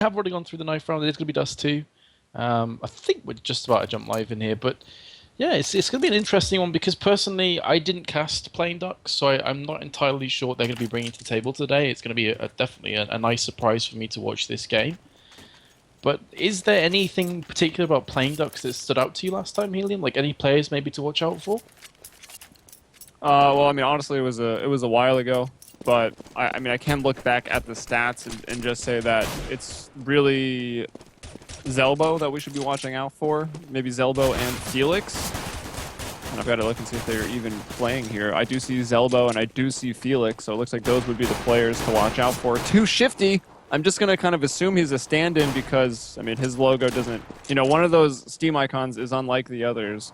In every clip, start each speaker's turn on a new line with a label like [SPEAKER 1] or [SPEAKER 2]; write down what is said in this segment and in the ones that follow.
[SPEAKER 1] have already gone through the ninth round. It is going to be Dust 2. I think we're just about to jump live in here, but yeah, it's going to be an interesting one because personally, I didn't cast Playing Ducks, so I'm not entirely sure what they're going to be bringing to the table today. It's going to be definitely a nice surprise for me to watch this game. But is there anything particular about Playing Ducks that stood out to you last time, Helium? Like any players maybe to watch out for?
[SPEAKER 2] Well, I mean, honestly, it was a while ago, but I mean, I can look back at the stats and just say that it's really Zelbo that we should be watching out for. Maybe Zelbo and Felix. And I've got to look and see if they're even playing here. I do see Zelbo and I do see Felix, so it looks like those would be the players to watch out for. Too shifty. I'm just going to kind of assume he's a stand-in because, I mean, his logo doesn't... You know, one of those Steam icons is unlike the others.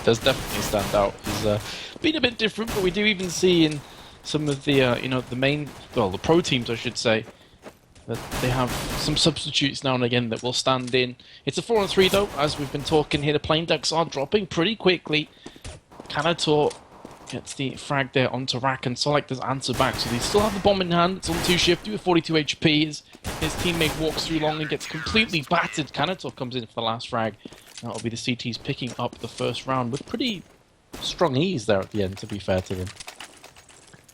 [SPEAKER 1] Does definitely stand out. He's been a bit different, but we do even see in some of the, the main... Well, the pro teams, I should say, that they have some substitutes now and again that will stand in. It's a 4-on-3 though, as we've been talking here. The Playing Ducks are dropping pretty quickly. Commentators gets the frag there onto Rack, and Solak does answer back. So they still have the bomb in hand. It's on 2 Shifty with 42 HP. His teammate walks through long and gets completely battered. Commentators comes in for the last frag. That'll be the CTs picking up the first round with pretty strong ease there at the end, to be fair to them.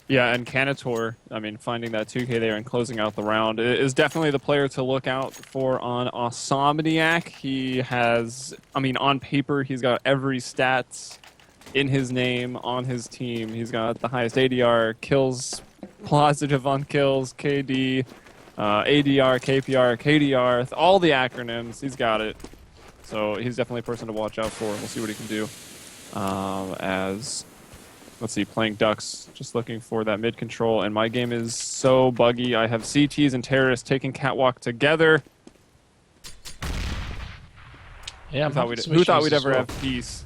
[SPEAKER 2] Yeah, and Canator, I mean, finding that 2K there and closing out the round is definitely the player to look out for on Awsomniac. He has, I mean, on paper, he's got every stat in his name on his team. He's got the highest ADR, kills, positive on kills, KD, ADR, KPR, KDR, all the acronyms. He's got it. So he's definitely a person to watch out for. We'll see what he can do Let's see, Playing Ducks, just looking for that mid control, and my game is so buggy. I have CTs and terrorists taking catwalk together.
[SPEAKER 1] Yeah,
[SPEAKER 2] who thought we'd ever have peace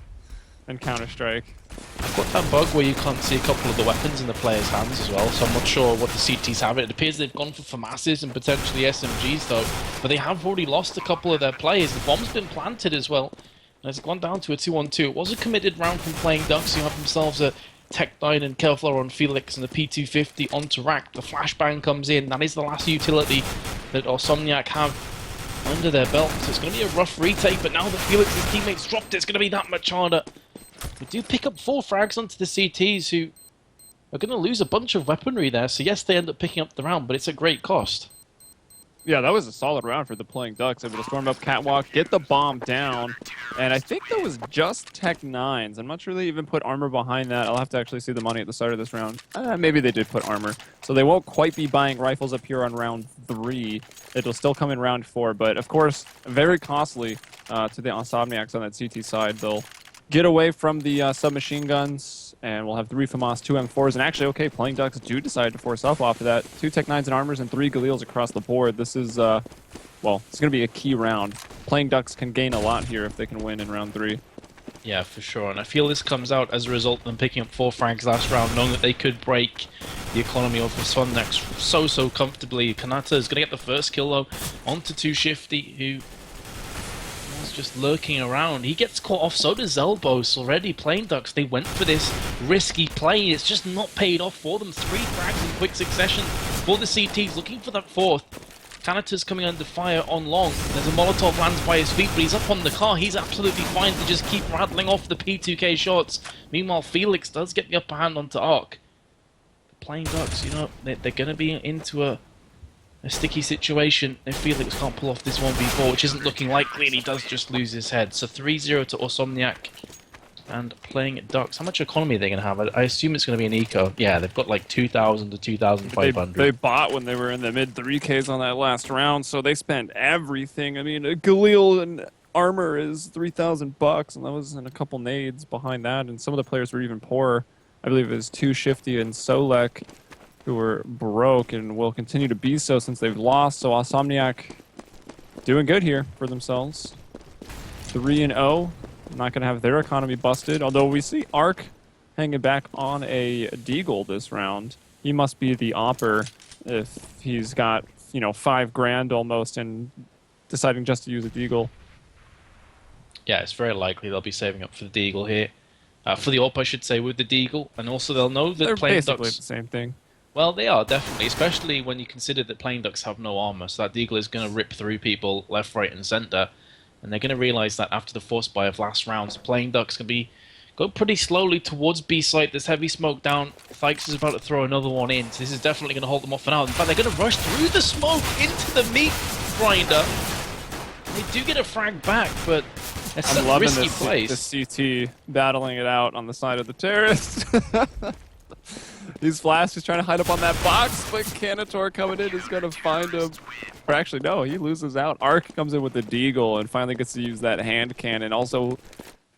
[SPEAKER 2] and Counter-Strike?
[SPEAKER 1] I've got that bug where you can't see a couple of the weapons in the players' hands as well, so I'm not sure what the CTs have. It appears they've gone for FAMASs and potentially SMGs though, but they have already lost a couple of their players. The bomb's been planted as well, and it's gone down to a 2-on-2. It was a committed round from Playing Ducks, who have themselves a Tech9 and Kevlar on Felix and the P250 onto Rack. The flashbang comes in. That is the last utility that Awsomniac have under their belt. So it's going to be a rough retake, but now that Felix's teammates dropped, it's going to be that much harder. We do pick up 4 frags onto the CTs, who are going to lose a bunch of weaponry there. So yes, they end up picking up the round, but it's a great cost.
[SPEAKER 2] Yeah, that was a solid round for the Playing Ducks. Able to storm up catwalk, get the bomb down, and I think that was just Tech9s. I'm not sure they even put armor behind that. I'll have to actually see the money at the start of this round. Maybe they did put armor. So they won't quite be buying rifles up here on round 3. It'll still come in round 4, but of course, very costly to the Awsomniacs on that CT side. They'll get away from the submachine guns, and we'll have 3 FAMAS, 2 M4s, and actually, okay, Playing Ducks do decide to force up off of that. 2 Tech9s and armors and 3 Galils across the board. This is, well, it's going to be a key round. Playing Ducks can gain a lot here if they can win in round 3.
[SPEAKER 1] Yeah, for sure, and I feel this comes out as a result of them picking up 4 frags last round, knowing that they could break the economy of Awsomniac so comfortably. Kanata is going to get the first kill, though, onto 2 Shifty, who just lurking around. He gets caught off, so does Zelbos already. Playing Ducks, they went for this risky play. It's just not paid off for them. 3 frags in quick succession for the CTs, looking for that 4th. Kanata's coming under fire on long. There's a Molotov lands by his feet, but he's up on the car. He's absolutely fine to just keep rattling off the P2K shots. Meanwhile, Felix does get the upper hand onto Arc. The Playing Ducks, they're going to be into a sticky situation if Felix can't pull off this 1v4, which isn't looking likely, and he does just lose his head. So 3-0 to Awsomniac, and Playing Ducks. How much economy are they going to have? I assume it's going to be an eco. Yeah, they've got like 2,000 to 2,500.
[SPEAKER 2] They bought when they were in the mid 3Ks on that last round, so they spent everything. I mean, a Galil and armor is 3,000 bucks, and that was in a couple nades behind that, and some of the players were even poorer. I believe it was 2 Shifty and Solek, who were broke and will continue to be so since they've lost. So Awsomniac doing good here for themselves. 3-0. Not going to have their economy busted. Although we see Arc hanging back on a Deagle this round. He must be the opper if he's got, $5 grand almost and deciding just to use a Deagle.
[SPEAKER 1] Yeah, it's very likely they'll be saving up for the Deagle here. For the AWP, I should say, with the Deagle. And also they'll know that
[SPEAKER 2] They're
[SPEAKER 1] Playing
[SPEAKER 2] basically
[SPEAKER 1] Ducks...
[SPEAKER 2] the same thing.
[SPEAKER 1] Well, they are, definitely, especially when you consider that Plain Ducks have no armor, so that Deagle is going to rip through people left, right, and center. And they're going to realize that after the force buy of last rounds, Plain Ducks can go pretty slowly towards B site. There's heavy smoke down. Thykes is about to throw another one in, so this is definitely going to hold them off for now. In fact, they're going to rush through the smoke into the meat grinder. They do get a frag back, but it's such a risky place.
[SPEAKER 2] The CT battling it out on the side of the terrace. He's flashed, he's trying to hide up on that box, but Commentators coming in is going to find him. Or actually, no, he loses out. Arc comes in with the Deagle and finally gets to use that hand cannon. Also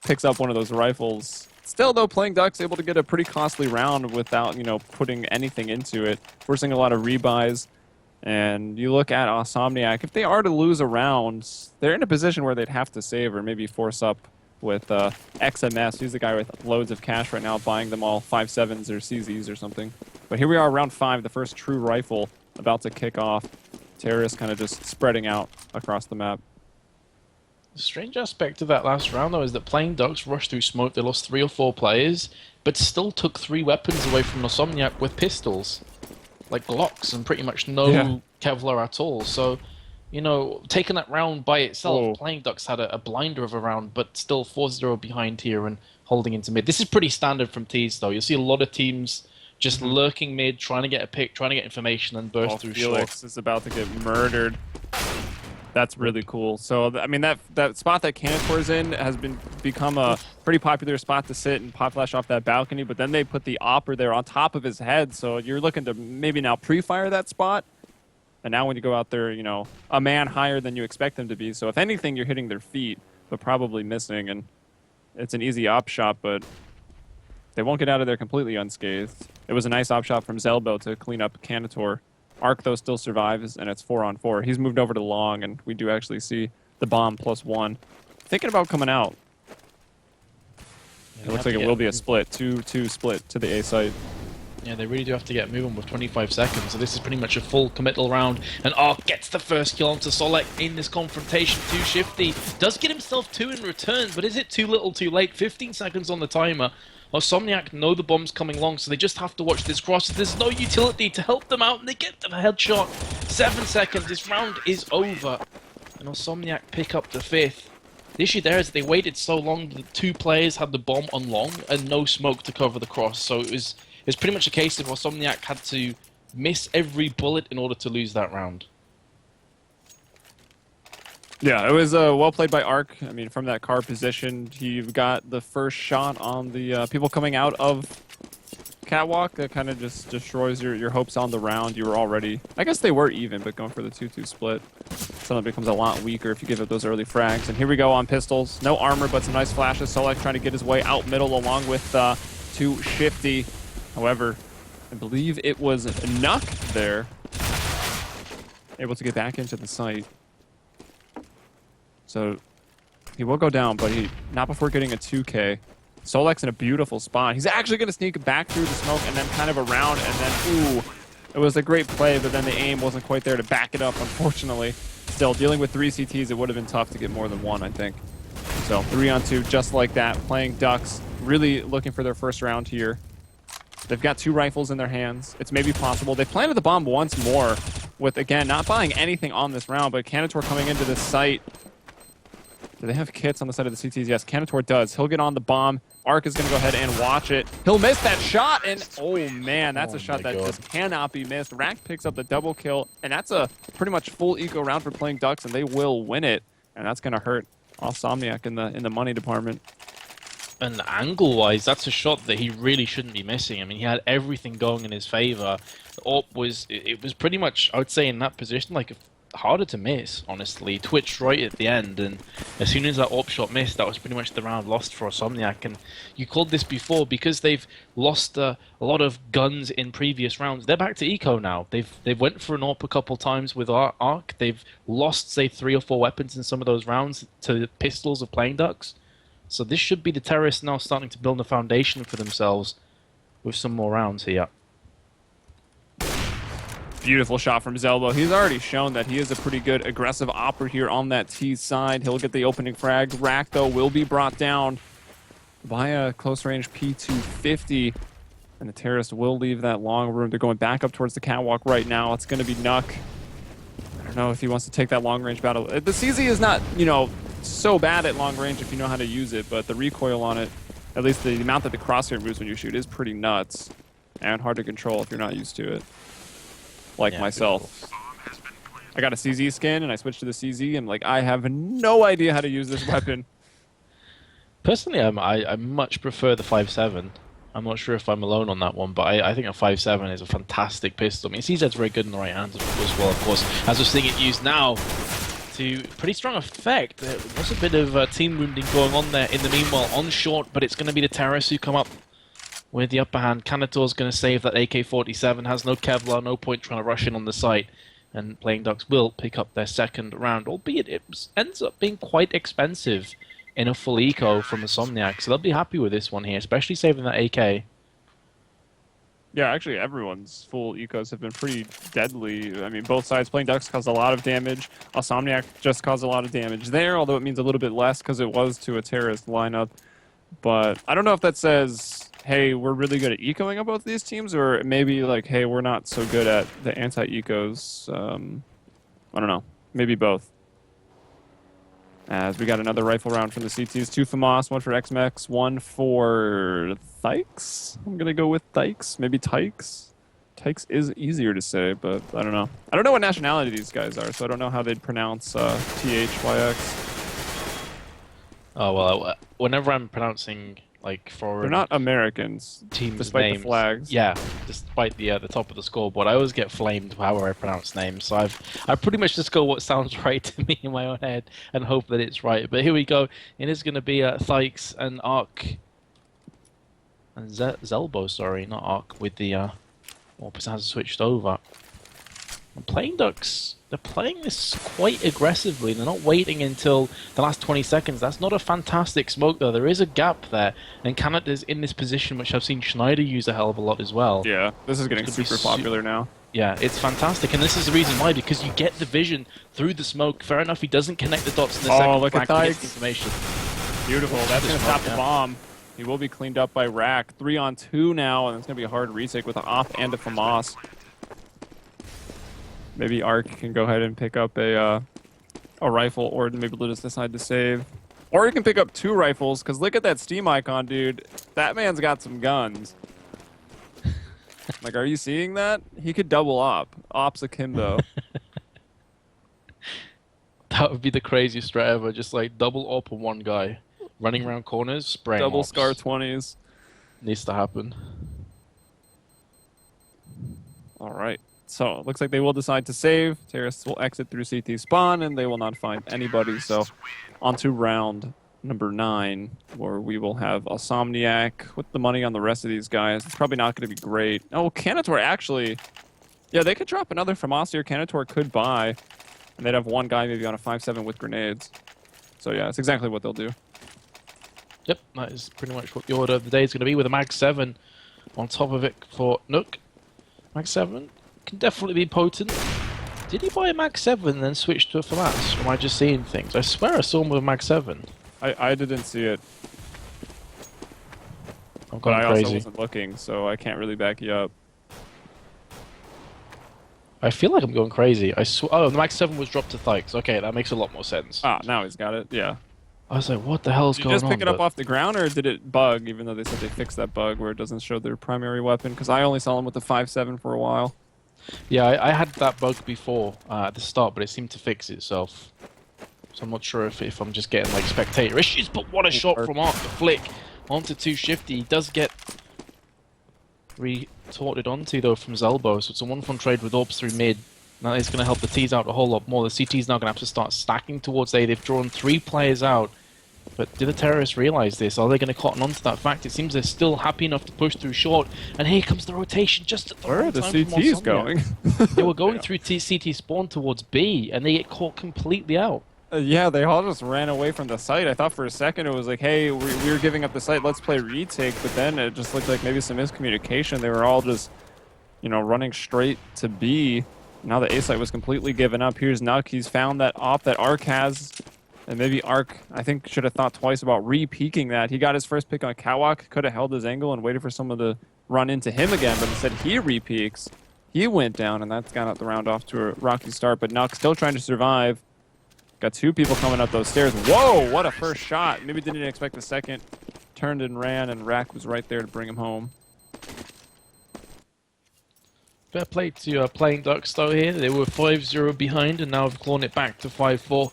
[SPEAKER 2] picks up one of those rifles. Still, though, Playing Duck's able to get a pretty costly round without, you know, putting anything into it, forcing a lot of rebuys. And you look at Awsomniac, if they are to lose a round, they're in a position where they'd have to save or maybe force up with XMS. He's the guy with loads of cash right now, buying them all 5.7s or CZs or something. But here we are, round 5, the first true rifle about to kick off. Terrorists kind of just spreading out across the map.
[SPEAKER 1] The strange aspect of that last round, though, is that Plain Ducks rushed through smoke. They lost 3 or 4 players, but still took 3 weapons away from Awsomniac with pistols. Like Glocks and pretty much no Kevlar at all. So, you know, taking that round by itself, Playing Ducks had a blinder of a round, but still 4-0 behind here and holding into mid. This is pretty standard from Tees, though. You'll see a lot of teams just lurking mid, trying to get a pick, trying to get information, and burst through
[SPEAKER 2] Felix
[SPEAKER 1] short.
[SPEAKER 2] is about to get murdered. That's really cool. So, I mean, that spot that Commentators in has become a pretty popular spot to sit and pop flash off that balcony, but then they put the Opper there on top of his head, so you're looking to maybe now pre-fire that spot. And now when you go out there, you know, a man higher than you expect them to be. So if anything, you're hitting their feet, but probably missing. And it's an easy op shot, but they won't get out of there completely unscathed. It was a nice op shot from Zelbo to clean up Commentators. Arc, though, still survives, and it's 4-on-4. He's moved over to long, and we do actually see the bomb +1. Thinking about coming out.
[SPEAKER 1] Yeah,
[SPEAKER 2] it looks like it will be a split. 2-2 split to the A site.
[SPEAKER 1] Yeah, they really do have to get moving with 25 seconds, so this is pretty much a full committal round. And Arc gets the first kill onto Solek in this confrontation. Too shifty. Does get himself 2 in return, but is it too little too late? 15 seconds on the timer. Awsomniac know the bomb's coming long, so they just have to watch this cross. There's no utility to help them out, and they get the headshot. 7 seconds, this round is over. And Awsomniac pick up the 5th. The issue there is that they waited so long that 2 players had the bomb on long and no smoke to cover the cross, so it was pretty much a case of Awsomniac had to miss every bullet in order to lose that round.
[SPEAKER 2] Yeah, it was well played by Arc. I mean, from that car position, he got the first shot on the people coming out of Catwalk. That kind of just destroys your hopes on the round. You were already, I guess they were even, but going for the 2-2 split, suddenly becomes a lot weaker if you give up those early frags. And here we go on pistols. No armor, but some nice flashes. Solek trying to get his way out middle along with 2 Shifty. However, I believe it was Nuck there, able to get back into the site. So he will go down, but not before getting a 2K. Solek's in a beautiful spot. He's actually going to sneak back through the smoke and then kind of around, and then, ooh, it was a great play, but then the aim wasn't quite there to back it up, unfortunately. Still, dealing with 3 CTs, it would have been tough to get more than 1, I think. So 3-on-2, just like that. Playing Ducks, really looking for their first round here. They've got 2 rifles in their hands. It's maybe possible. They planted the bomb once more with, again, not buying anything on this round, but Commentators coming into this site. Do they have kits on the side of the CTs? Yes, Commentators does. He'll get on the bomb. Arc is going to go ahead and watch it. He'll miss that shot, and oh man, that's a shot that just cannot be missed. Rack picks up the double kill, and that's a pretty much full eco round for Playing Ducks, and they will win it. And that's going to hurt Awsomniac in the money department.
[SPEAKER 1] And angle-wise, that's a shot that he really shouldn't be missing. I mean, he had everything going in his favor. It was pretty much, I would say, in that position, like harder to miss, honestly. Twitched right at the end, and as soon as that AWP shot missed, that was pretty much the round lost for Awsomniac. And you called this before, because they've lost a lot of guns in previous rounds, they're back to eco now. They've went for an AWP a couple times with Arc. They've lost, say, 3 or 4 weapons in some of those rounds to the pistols of Playing Ducks. So this should be the terrorists now starting to build a foundation for themselves with some more rounds here.
[SPEAKER 2] Beautiful shot from Zelbo. He's already shown that he is a pretty good aggressive operator here on that T side. He'll get the opening frag. Rack, though, will be brought down by a close-range P250. And the terrorist will leave that long room. They're going back up towards the catwalk right now. It's going to be Nuck. I don't know if he wants to take that long-range battle. The CZ is not, you know, so bad at long range if you know how to use it, but the recoil on it, at least the amount that the crosshair moves when you shoot, is pretty nuts and hard to control if you're not used to it. Like myself. I got a CZ skin and I switched to the CZ and like I have no idea how to use this weapon.
[SPEAKER 1] Personally, I much prefer the 5.7. I'm not sure if I'm alone on that one, but I think a 5.7 is a fantastic pistol. I mean, CZ's very good in the right hands as well, of course, as we're seeing it used now to pretty strong effect. There was a bit of team wounding going on there in the meanwhile on short, but it's going to be the terrorists who come up with the upper hand. Commentators going to save that AK-47, has no Kevlar, no point trying to rush in on the site, and Playing Ducks will pick up their second round, albeit it ends up being quite expensive in a full eco from Awsomniac, so they'll be happy with this one here, especially saving that AK.
[SPEAKER 2] Yeah, actually everyone's full ecos have been pretty deadly. I mean, both sides. Playing Ducks caused a lot of damage. Awsomniac just caused a lot of damage there, although it means a little bit less because it was to a terrorist lineup. But I don't know if that says, hey, we're really good at ecoing on both these teams, or maybe like, hey, we're not so good at the anti-ecos. I don't know. Maybe both. As we got another rifle round from the CTs. 2 FAMAS, 1 for XMEX, 1 for Thykes. I'm going to go with Thykes. Maybe Tykes. Tykes is easier to say, but I don't know. I don't know what nationality these guys are, so I don't know how they'd pronounce THYX.
[SPEAKER 1] Oh, well, whenever I'm pronouncing, like, for...
[SPEAKER 2] They're not Americans,
[SPEAKER 1] teams
[SPEAKER 2] despite
[SPEAKER 1] names,
[SPEAKER 2] the flags.
[SPEAKER 1] Yeah, despite the top of the scoreboard. I always get flamed however I pronounce names, so I pretty much just go what sounds right to me in my own head and hope that it's right. But here we go. It is going to be Thykes and Ark. And Zelbo, sorry, not Ark, with the... Orpus has switched over. And Playing Ducks, they're playing this quite aggressively. They're not waiting until the last 20 seconds. That's not a fantastic smoke, though. There is a gap there. And Canada's in this position, which I've seen Schneider use a hell of a lot as well.
[SPEAKER 2] Yeah, this is getting super popular now.
[SPEAKER 1] Yeah, it's fantastic. And this is the reason why, because you get the vision through the smoke. Fair enough, he doesn't connect the dots in the second.
[SPEAKER 2] Oh, look at that
[SPEAKER 1] information.
[SPEAKER 2] Beautiful. That's going to stop the bomb. He will be cleaned up by Rack. 3-on-2 now, and it's going to be a hard retake with an AWP and a FAMAS. Maybe Ark can go ahead and pick up a rifle, or maybe they'll just decide to save. Or he can pick up 2 rifles, because look at that Steam icon, dude. That man's got some guns. Like, are you seeing that? He could double op. Ops akimbo.
[SPEAKER 1] That would be the craziest strat ever. Just like double op on one guy. Running around corners, spraying
[SPEAKER 2] Double
[SPEAKER 1] ops.
[SPEAKER 2] Scar 20s.
[SPEAKER 1] Needs to happen.
[SPEAKER 2] All right. So it looks like they will decide to save. Terrorists will exit through CT spawn, and they will not find anybody. So on to round number 9, where we will have Awsomniac with the money on the rest of these guys. It's probably not going to be great. Oh, Canator actually. Yeah, they could drop another FAMAS here. Canator could buy, and they'd have one guy maybe on a 5.7 with grenades. So yeah, that's exactly what they'll do.
[SPEAKER 1] Yep, that is pretty much what the order of the day is going to be, with a Mag 7 on top of it for Nook. Mag 7 can definitely be potent. Did he buy a Mag 7 and then switch to a FAMAS? Or am I just seeing things? I swear I saw him with a Mag 7.
[SPEAKER 2] I didn't see it.
[SPEAKER 1] I'm
[SPEAKER 2] But
[SPEAKER 1] going
[SPEAKER 2] I
[SPEAKER 1] crazy.
[SPEAKER 2] also wasn't looking, so I can't really back you up.
[SPEAKER 1] I feel like I'm going crazy. Oh, the Mag 7 was dropped to Thykes. Okay, that makes a lot more sense.
[SPEAKER 2] Ah, now he's got it. Yeah.
[SPEAKER 1] I was like, what the hell's
[SPEAKER 2] Did
[SPEAKER 1] going
[SPEAKER 2] you
[SPEAKER 1] on?
[SPEAKER 2] just pick it up off the ground, or did it bug, even though they said they fixed that bug where it doesn't show their primary weapon? Because I only saw them with the 5.7 for a while.
[SPEAKER 1] Yeah, I had that bug before at the start, but it seemed to fix itself. So I'm not sure if I'm just getting like spectator issues, but what a shot from Ark, the flick onto 2 Shifty. He does get retorted onto though from Zelbo, so it's a 1-1 trade with Orbs through mid. That is going to help the T's out a whole lot more. The CT's now going to have to start stacking towards A. They've drawn 3 players out. But do the terrorists realize this? Are they going to cotton on to that fact? It seems they're still happy enough to push through short. And here comes the rotation just at the
[SPEAKER 2] Where are
[SPEAKER 1] right
[SPEAKER 2] the
[SPEAKER 1] time from
[SPEAKER 2] CTs
[SPEAKER 1] Awsomniac.
[SPEAKER 2] going?
[SPEAKER 1] They were going through CT spawn towards B, and they get caught completely out.
[SPEAKER 2] Yeah, they all just ran away from the site. I thought for a second it was like, hey, we were giving up the site, let's play retake. But then it just looked like maybe some miscommunication. They were all just, you know, running straight to B. Now the A site was completely given up. Here's Nuck. He's found that op that Ark has. And maybe Ark, I think, should have thought twice about re-peeking that. He got his first pick on Catwalk, could have held his angle and waited for some of the run into him again, but instead he re-peaks. He went down, and that's got the round off to a rocky start, but Nuck still trying to survive. Got two people coming up those stairs. Whoa, what a first shot. Maybe didn't expect the second. Turned and ran, and Rack was right there to bring him home.
[SPEAKER 1] Fair play to Playing Ducks though here. They were 5-0 behind and now have clawed it back to 5-4.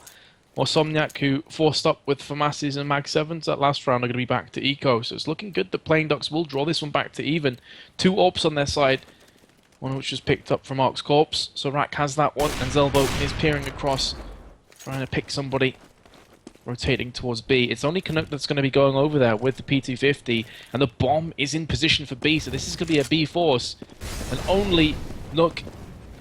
[SPEAKER 1] Awsomniac, who forced up with FAMASs and Mag 7s that last round, are going to be back to Eco. So it's looking good that Playing Ducks will draw this one back to even. 2 AWPs on their side, one of which was picked up from Ark's corpse. So Rack has that one, and Zelbo is peering across, trying to pick somebody. Rotating towards B. It's only Canuck that's going to be going over there with the P250, and the bomb is in position for B, so this is going to be a B force, and only Nook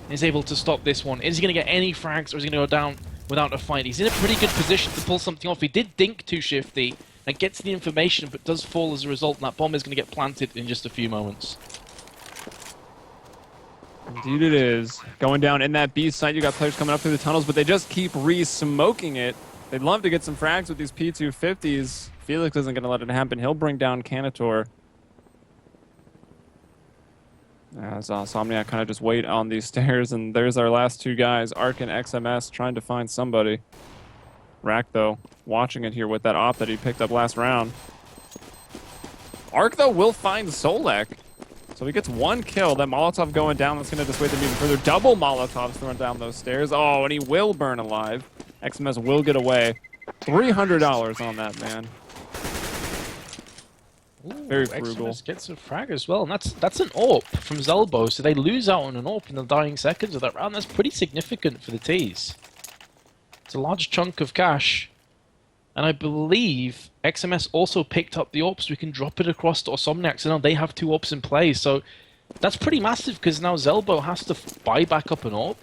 [SPEAKER 1] is able to stop this one. Is he going to get any frags, or is he going to go down without a fight? He's in a pretty good position to pull something off. He did dink too shifty, and gets the information, but does fall as a result, and that bomb is going to get planted in just a few moments.
[SPEAKER 2] Indeed it is. Going down in that B site, you got players coming up through the tunnels, but they just keep re-smoking it. They'd love to get some frags with these P250s. Felix isn't going to let it happen. He'll bring down Commentators. As Awsomniac kind of just wait on these stairs, and there's our last two guys, Ark and XMS, trying to find somebody. Rack, though, watching it here with that op that he picked up last round. Ark, though, will find Solek. So he gets one kill. That Molotov going down, that's going to dissuade them even further. Double Molotovs thrown down those stairs. Oh, and he will burn alive. XMS will get away. $300 on that, man.
[SPEAKER 1] Ooh,
[SPEAKER 2] very frugal.
[SPEAKER 1] XMS gets a frag as well, and that's an AWP from Zelbo, so they lose out on an AWP in the dying seconds of that round. That's pretty significant for the T's. It's a large chunk of cash, and I believe XMS also picked up the AWP, so we can drop it across to Awsomniac, so now they have 2 AWPs in play, so that's pretty massive, because now Zelbo has to buy back up an AWP.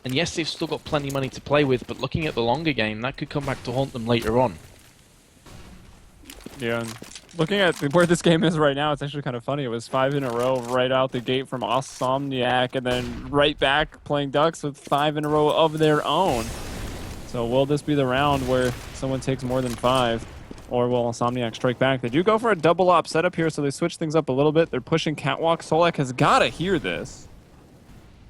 [SPEAKER 1] And yes, they've still got plenty of money to play with, but looking at the longer game, that could come back to haunt them later on.
[SPEAKER 2] Yeah, and looking at where this game is right now, it's actually kind of funny. It was 5 in a row right out the gate from Awsomniac, and then right back Playing Ducks with 5 in a row of their own. So will this be the round where someone takes more than 5? Or will Awsomniac strike back? They do go for a double op setup here, so they switch things up a little bit. They're pushing Catwalk. Solek has got to hear this.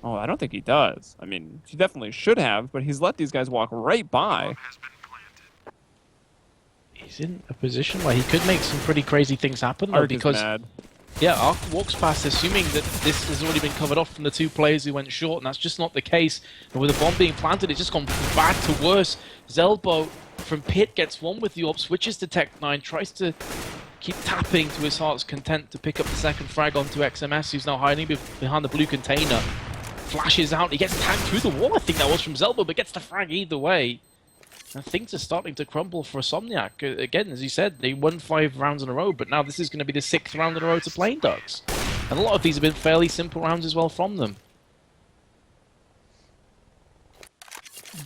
[SPEAKER 2] Oh, I don't think he does. I mean, he definitely should have, but he's let these guys walk right by.
[SPEAKER 1] He's in a position where he could make some pretty crazy things happen, though,
[SPEAKER 2] Ark
[SPEAKER 1] because
[SPEAKER 2] is mad.
[SPEAKER 1] yeah, Ark walks past assuming that this has already been covered off from the 2 players who went short, and that's just not the case. And with the bomb being planted, it's just gone from bad to worse. Zelbo from Pit gets one with the AWP, switches to Tech9, tries to keep tapping to his heart's content to pick up the second frag onto XMS, who's now hiding behind the blue container. Flashes out, he gets tagged through the wall, I think that was from Zelbo, but gets the frag either way. And things are starting to crumble for Awsomniac. Again, as you said, they won 5 rounds in a row, but now this is going to be the 6th round in a row to Playing Ducks. And a lot of these have been fairly simple rounds as well from them.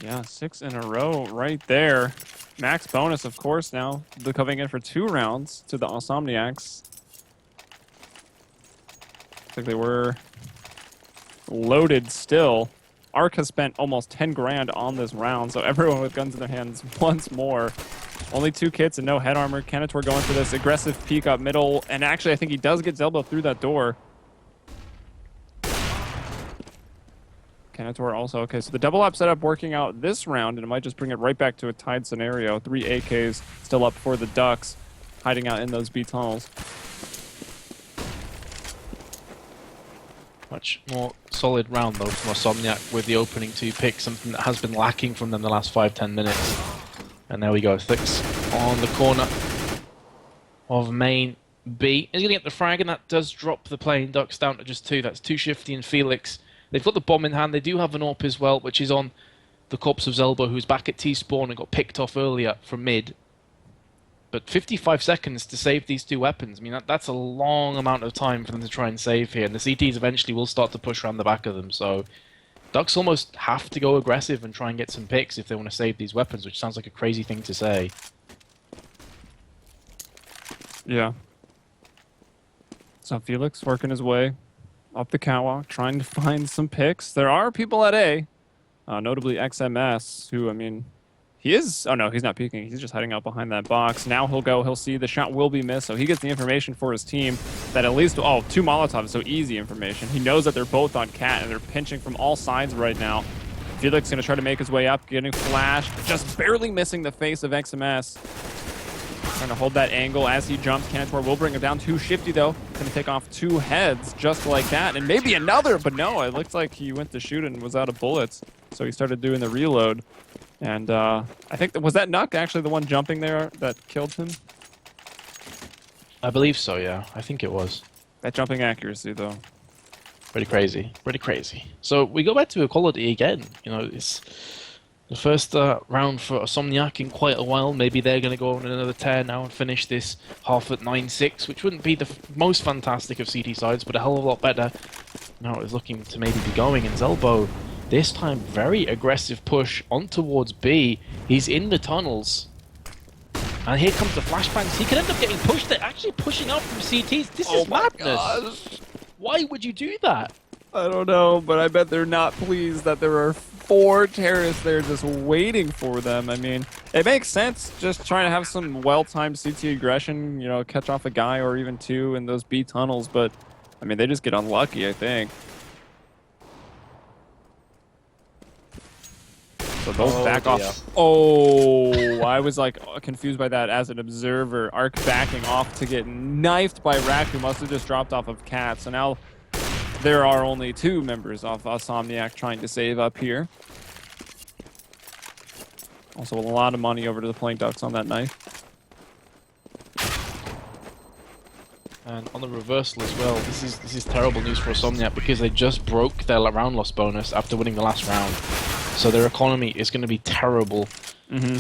[SPEAKER 2] Yeah, 6 in a row right there. Max bonus, of course, now. They're coming in for 2 rounds to the Awsomniacs. Looks like they were loaded still. Ark has spent almost 10 grand on this round, so everyone with guns in their hands once more. Only 2 kits and no head armor. Commentators going for this aggressive peek up middle, and actually I think he does get Zelbo through that door. Commentators also, okay, so the double op setup working out this round, and it might just bring it right back to a tied scenario. 3 AKs still up for the Ducks, hiding out in those B tunnels.
[SPEAKER 1] Much more solid round, though, from Awsomniac with the opening 2 picks, something that has been lacking from them the last 5-10 minutes. And there we go, Thix on the corner of main B. He's going to get the frag, and that does drop the Playing Ducks down to just 2. That's 2 Shifty and Felix. They've got the bomb in hand. They do have an AWP as well, which is on the corpse of Zelbo, who's back at T-spawn and got picked off earlier from mid. But 55 seconds to save these 2 weapons. I mean, that's a long amount of time for them to try and save here. And the CTs eventually will start to push around the back of them. So Ducks almost have to go aggressive and try and get some picks if they want to save these weapons, which sounds like a crazy thing to say.
[SPEAKER 2] Yeah. So Felix working his way up the catwalk, trying to find some picks. There are people at A, notably XMS, who, I mean, He is... Oh, no, he's not peeking. He's just hiding out behind that box. Now he'll see the shot will be missed, so he gets the information for his team that at least... Oh, 2 Molotovs, so easy information. He knows that they're both on Cat, and they're pinching from all sides right now. Felix going to try to make his way up, getting flashed, just barely missing the face of XMS. Trying to hold that angle as he jumps. Commentator will bring him down. Too shifty, though. Going to take off 2 heads just like that, and maybe another, but no, it looks like he went to shoot and was out of bullets, so he started doing the reload. And I think, was that Nuck actually the one jumping there that killed him?
[SPEAKER 1] I believe so, yeah. I think it was.
[SPEAKER 2] That jumping accuracy, though.
[SPEAKER 1] Pretty crazy. Pretty crazy. So we go back to equality again. You know, it's the first round for Awsomniac in quite a while. Maybe they're going to go on another tear now and finish this half at 9-6, which wouldn't be the most fantastic of CT sides, but a hell of a lot better. Now it's looking to maybe be going, and Zelbo, this time very aggressive push on towards B. He's in the tunnels. And here comes the flashbangs. He could end up getting pushed. They're actually pushing out from CTs. This is madness. Gosh. Why would you do that?
[SPEAKER 2] I don't know, but I bet they're not pleased that there are 4 terrorists there just waiting for them. I mean, it makes sense just trying to have some well-timed CT aggression, you know, catch off a guy or even 2 in those B tunnels, but I mean, they just get unlucky, I think. So they'll back off. Oh, I was like confused by that as an observer. Arc backing off to get knifed by Rack, who must have just dropped off of Cat. So now there are only 2 members of Awsomniac trying to save up here. Also a lot of money over to the Playing Ducks on that knife.
[SPEAKER 1] And on the reversal as well, this is terrible news for Awsomniac because they just broke their round loss bonus after winning the last round. So their economy is going to be terrible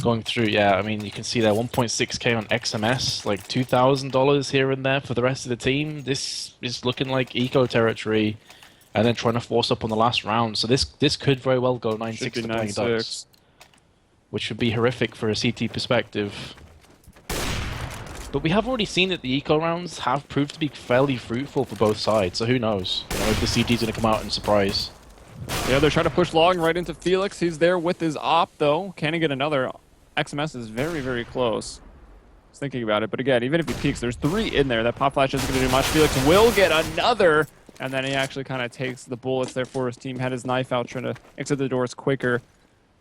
[SPEAKER 1] going through. Yeah, I mean, you can see there 1.6k on XMS, like $2,000 here and there for the rest of the team. This is looking like eco territory, and then trying to force up on the last round. So this could very well go 9-6 to Playing Ducks, which would be horrific for a CT perspective. But we have already seen that the eco rounds have proved to be fairly fruitful for both sides. So who knows? You know, if the CT's going to come out and surprise.
[SPEAKER 2] Yeah, they're trying to push long right into Felix. He's there with his op, though. Can he get another? XMS is very, very close. I was thinking about it, but again, even if he peeks, there's 3 in there. That pop flash isn't going to do much. Felix will get another, and then he actually kind of takes the bullets there for his team. Had his knife out, trying to exit the doors quicker.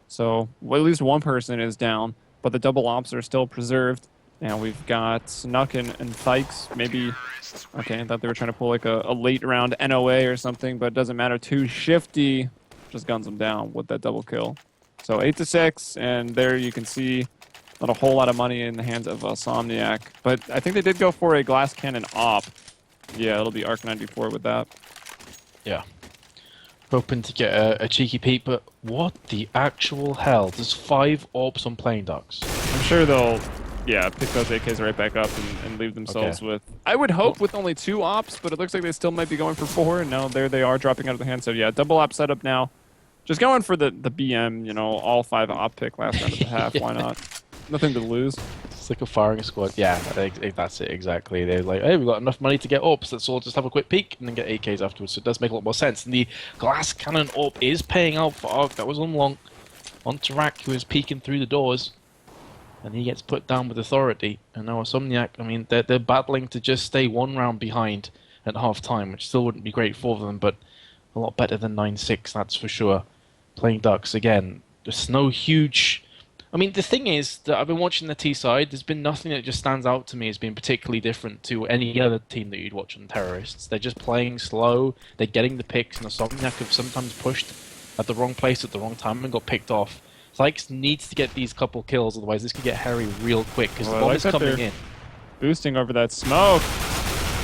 [SPEAKER 2] So well, at least 1 person is down, but the double ops are still preserved. And we've got Snuck and Fikes, maybe. Okay, I thought they were trying to pull like a late round NOA or something, but it doesn't matter. Too shifty, just guns them down with that double kill. So 8-6, and there you can see not a whole lot of money in the hands of Awsomniac. But I think they did go for a glass cannon op. Yeah, it'll be Arc 94 with that.
[SPEAKER 1] Yeah. Hoping to get a cheeky peek, but what the actual hell? There's 5 orbs on Playing Ducks.
[SPEAKER 2] I'm sure they'll... Yeah, pick those AKs right back up and leave themselves with... I would hope with only 2 ops, but it looks like they still might be going for 4. And now there they are dropping out of the hand. So yeah, double op setup now. Just going for the BM, you know, all 5 op pick last round of the half. Why not? Nothing to lose.
[SPEAKER 1] It's like a firing squad. Yeah, that's it exactly. They're like, hey, we've got enough money to get orbs. Let's all just have a quick peek and then get AKs afterwards. So it does make a lot more sense. And the glass cannon orb is paying out for Arc. That was on long. On Tarak, who is peeking through the doors. And he gets put down with authority. And now Awsomniac, I mean, they're battling to just stay 1 round behind at half-time, which still wouldn't be great for them, but a lot better than 9-6, that's for sure. Playing Ducks, again, there's no huge... I mean, the thing is that I've been watching the T side, there's been nothing that just stands out to me as being particularly different to any other team that you'd watch on Terrorists. They're just playing slow, they're getting the picks, and Awsomniac have sometimes pushed at the wrong place at the wrong time and got picked off. Fikes needs to get these couple kills, otherwise this could get hairy real quick, because the bomb is coming in.
[SPEAKER 2] Boosting over that smoke.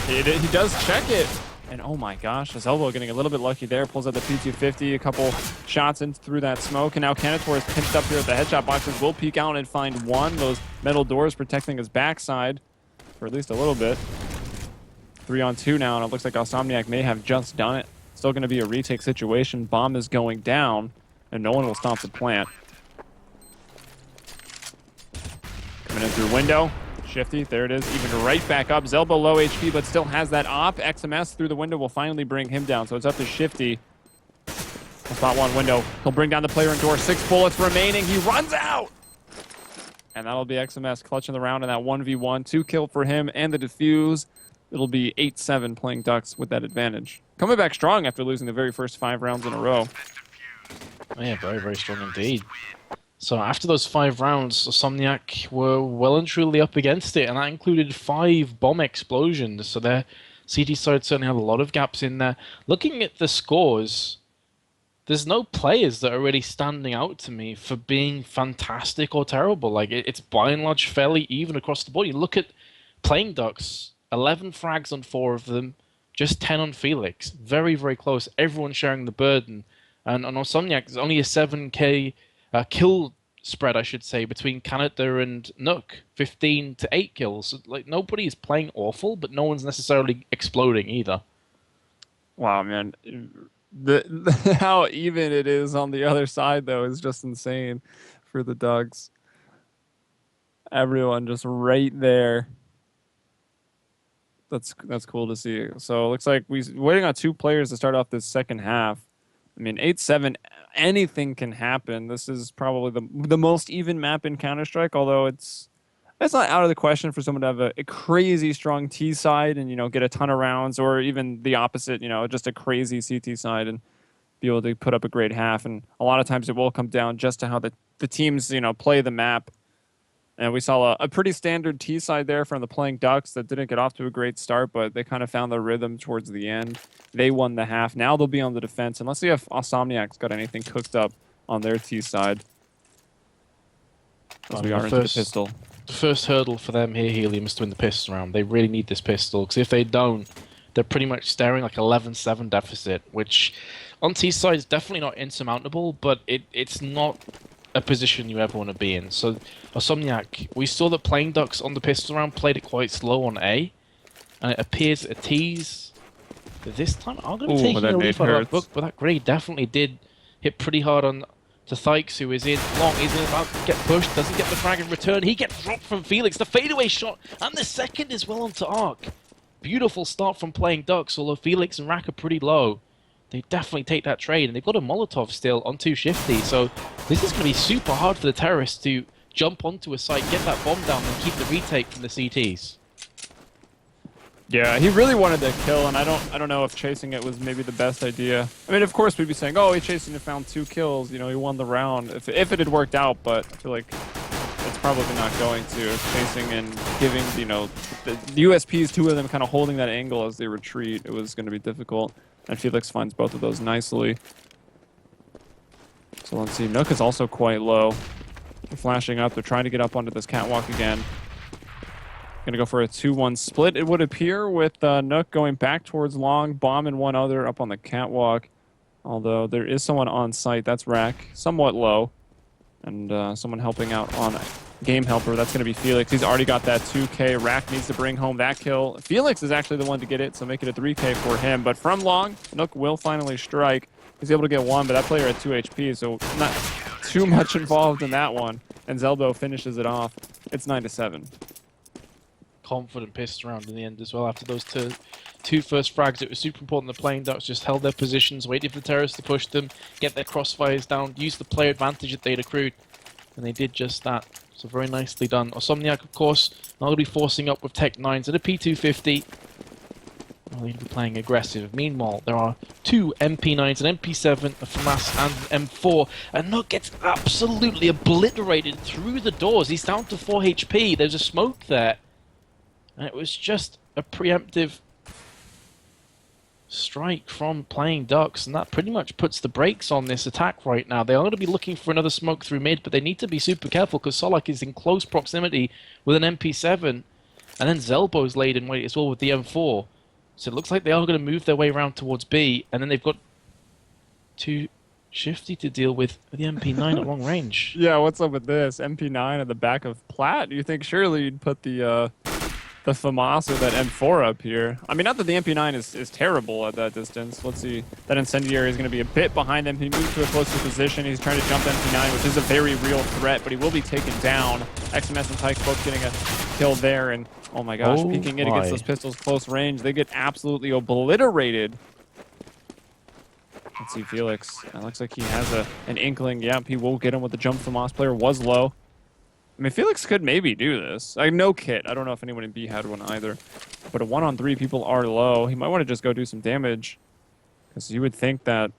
[SPEAKER 2] He does check it. And oh my gosh, his elbow getting a little bit lucky there. Pulls out the P250, a couple shots in through that smoke. And now Commentators is pinched up here at the headshot boxes. Will peek out and find 1. Those metal doors protecting his backside for at least a little bit. 3-on-2 now, and it looks like Awsomniac may have just done it. Still going to be a retake situation. Bomb is going down, and no one will stomp the plant. Coming in through window. Shifty, there it is, even right back up. Zelbo low HP, but still has that op. XMS through the window will finally bring him down, so it's up to Shifty. Spot 1 window. He'll bring down the player in door. 6 bullets remaining. He runs out! And that'll be XMS clutching the round in that 1v1. 2 kill for him and the defuse. It'll be 8-7 playing Ducks with that advantage. Coming back strong after losing the very first 5 rounds in a row.
[SPEAKER 1] Oh, yeah, very, very strong indeed. So after those 5 rounds, Awsomniac were well and truly up against it, and that included 5 bomb explosions. So their CT side certainly had a lot of gaps in there. Looking at the scores, there's no players that are really standing out to me for being fantastic or terrible. Like, it's by and large fairly even across the board. You look at playing Ducks, 11 frags on 4 of them, just 10 on Felix. Very, very close. Everyone sharing the burden. And on Awsomniac, there's only a 7k kill spread, I should say, between Canada and Nook. 15 to 8 kills. So, like, nobody's playing awful, but no one's necessarily exploding either.
[SPEAKER 2] Wow, man. How even it is on the other side, though, is just insane for the Ducks. Everyone just right there. That's cool to see. So it looks like we're waiting on 2 players to start off this second half. I mean, 8-7, anything can happen. This is probably the most even map in Counter-Strike, although it's not out of the question for someone to have a crazy strong T side and, you know, get a ton of rounds, or even the opposite, you know, just a crazy CT side and be able to put up a great half. And a lot of times it will come down just to how the teams, you know, play the map. And we saw a pretty standard T side there from the playing Ducks that didn't get off to a great start, but they kind of found their rhythm towards the end. They won the half. Now they'll be on the defense, and let's see if Awsomniac's got anything cooked up on their T side. As we are into the pistol.
[SPEAKER 1] The first hurdle for them here, Helium, is to win the pistol round. They really need this pistol, because if they don't, they're pretty much staring like 11-7 deficit, which on T side is definitely not insurmountable, but it's not a position you ever want to be in. So Awsomniac, we saw that playing Ducks on the pistol round played it quite slow on A, and it appears that T's this time I'm going to be taking a leaf out of that book, but that grade definitely did hit pretty hard on to Thykes, who is in long, is about to get pushed, doesn't get the frag in return. He gets dropped from Felix, the fadeaway shot, and the second is well onto Arc. Beautiful start from playing Ducks, although Felix and Rack are pretty low. They definitely take that trade, and they've got a Molotov still on 2 Shifty, so this is going to be super hard for the terrorists to jump onto a site, get that bomb down, and keep the retake from the CTs.
[SPEAKER 2] Yeah, he really wanted that kill, and I don't know if chasing it was maybe the best idea. I mean, of course, we'd be saying, oh, he chasing and found 2 kills, you know, he won the round, if it had worked out, but I feel like it's probably not going to. Chasing and giving, you know, the USPs, 2 of them kind of holding that angle as they retreat, it was going to be difficult. And Felix finds both of those nicely. So let's see. Nook is also quite low. They're flashing up. They're trying to get up onto this catwalk again. Going to go for a 2-1 split, it would appear, with Nook going back towards long, Bomb and one other up on the catwalk. Although there is someone on site. That's Rack. Somewhat low. And someone helping out on Game Helper. That's going to be Felix. He's already got that 2K. Rack needs to bring home that kill. Felix is actually the one to get it, so make it a 3K for him. But from long, Nook will finally strike. He's able to get 1, but that player at 2 HP, so not too much involved in that one. And Zelbo finishes it off. It's 9-7.
[SPEAKER 1] Confident pistol round in the end as well. After those two first frags, it was super important the playing Ducks just held their positions, waited for the terrorists to push them, get their crossfires down, use the player advantage that they'd accrued, and they did just that. So very nicely done. Awsomniac, of course, now going to be forcing up with Tech 9s and a P250. Well, they'll be playing aggressive. Meanwhile, there are 2 MP9s, an MP7, a FAMAS, and an M4, and Nook gets absolutely obliterated through the doors. He's down to 4 HP. There's a smoke there. And it was just a preemptive strike from playing Ducks, and that pretty much puts the brakes on this attack right now. They are going to be looking for another smoke through mid, but they need to be super careful because Solak is in close proximity with an MP7, and then Zelbo's laid in wait as well with the M4. So it looks like they are going to move their way around towards B, and then they've got 2 Shifty to deal with the MP9 at long range.
[SPEAKER 2] Yeah, what's up with this? MP9 at the back of Plat? You think surely you'd put the FAMAS or that M4 up here. I mean, not that the MP9 is terrible at that distance. Let's see. That Incendiary is going to be a bit behind him. He moves to a closer position. He's trying to jump MP9, which is a very real threat, but he will be taken down. XMS and Tyke both getting a kill there, and oh my gosh, peeking in against those pistols close range. They get absolutely obliterated. Let's see, Felix. It looks like he has an inkling. Yep, he will get him with the jump. FAMAS player was low. I mean, Felix could maybe do this. No kit. I don't know if anyone in B had one either. But a 1-on-3, people are low. He might want to just go do some damage. Because you would think that,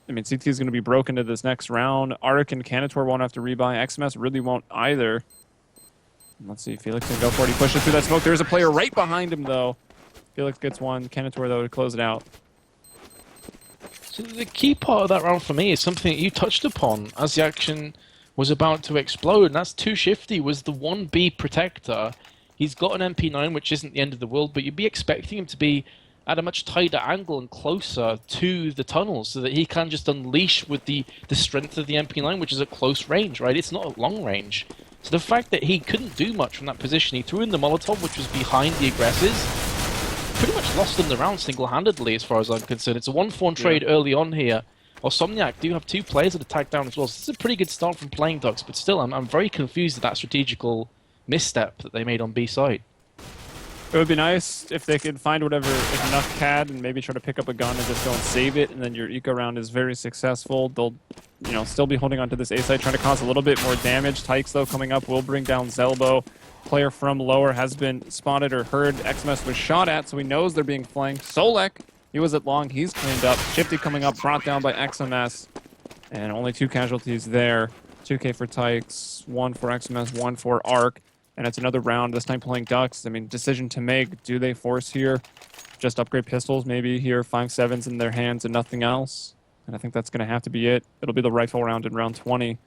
[SPEAKER 2] I mean, CT is going to be broken to this next round. Arc and Canator won't have to rebuy. XMS really won't either. Let's see. Felix can go for it. He pushes through that smoke. There's a player right behind him, though. Felix gets one. Canator, though, to close it out.
[SPEAKER 1] So the key part of that round for me is something that you touched upon as the action was about to explode, and that's Too Shifty was the 1B protector. He's got an MP9, which isn't the end of the world, but you'd be expecting him to be at a much tighter angle and closer to the tunnels so that he can just unleash with the strength of the MP9, which is at close range, right? It's not at long range. So the fact that he couldn't do much from that position, he threw in the Molotov, which was behind the aggressors, pretty much lost them the round single-handedly as far as I'm concerned. It's a 1-4 trade early on here. Awsomniac do have 2 players that attack down as well, so this is a pretty good start from Playing Ducks, but still, I'm very confused at that strategical misstep that they made on B side.
[SPEAKER 2] It would be nice if they could find whatever enough CAD and maybe try to pick up a gun and just go and save it, and then your eco round is very successful. They'll, you know, still be holding on to this A site, trying to cause a little bit more damage. Tykes, though, coming up will bring down Zelbo. Player from lower has been spotted or heard. XMS was shot at, so he knows they're being flanked. Solek, he was at long. He's cleaned up. Shifty coming up, brought down by XMS. And only 2 casualties there. 2K for Tykes, 1 for XMS, 1 for Arc. And it's another round, this time Playing Ducks. I mean, decision to make. Do they force here? Just upgrade pistols, maybe here, 5.7s in their hands and nothing else. And I think that's going to have to be it. It'll be the rifle round in round 20.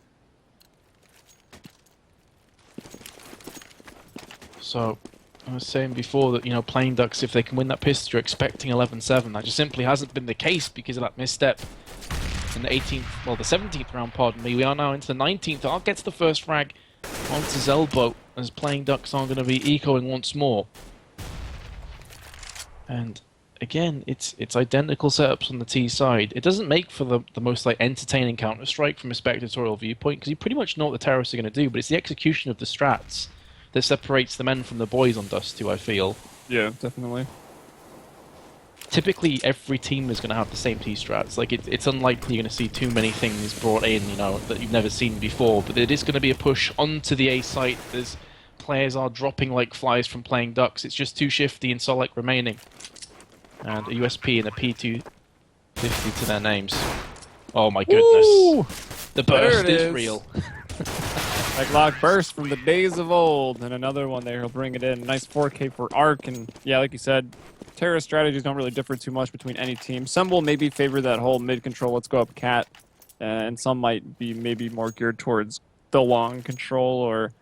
[SPEAKER 1] So, I was saying before that, you know, Playing Ducks, if they can win that pistol, you're expecting 11-7. That just simply hasn't been the case because of that misstep in the 18th, well, the 17th round, pardon me. We are now into the 19th. Arc gets the first frag onto Zelbo, as Playing Ducks are going to be ecoing once more. And again, it's identical setups on the T side. It doesn't make for the most like entertaining Counter-Strike from a spectatorial viewpoint, because you pretty much know what the terrorists are going to do, but it's the execution of the strats that separates the men from the boys on Dust 2, I feel.
[SPEAKER 2] Yeah, definitely.
[SPEAKER 1] Typically, every team is going to have the same T-strats. Like, it's unlikely you're going to see too many things brought in, you know, that you've never seen before. But it is going to be a push onto the A site. There's players are dropping like flies from Playing Ducks. It's just Too Shifty and Solek remaining. And a USP and a P250 to their names. Oh my goodness.
[SPEAKER 2] Ooh,
[SPEAKER 1] the burst is real.
[SPEAKER 2] Like Lock burst from the days of old. And another one there, he'll bring it in. Nice 4K for Arc. And yeah, like you said, terrorist strategies don't really differ too much between any team. Some will maybe favor that whole mid-control, let's go up cat. And some might be maybe more geared towards the long control or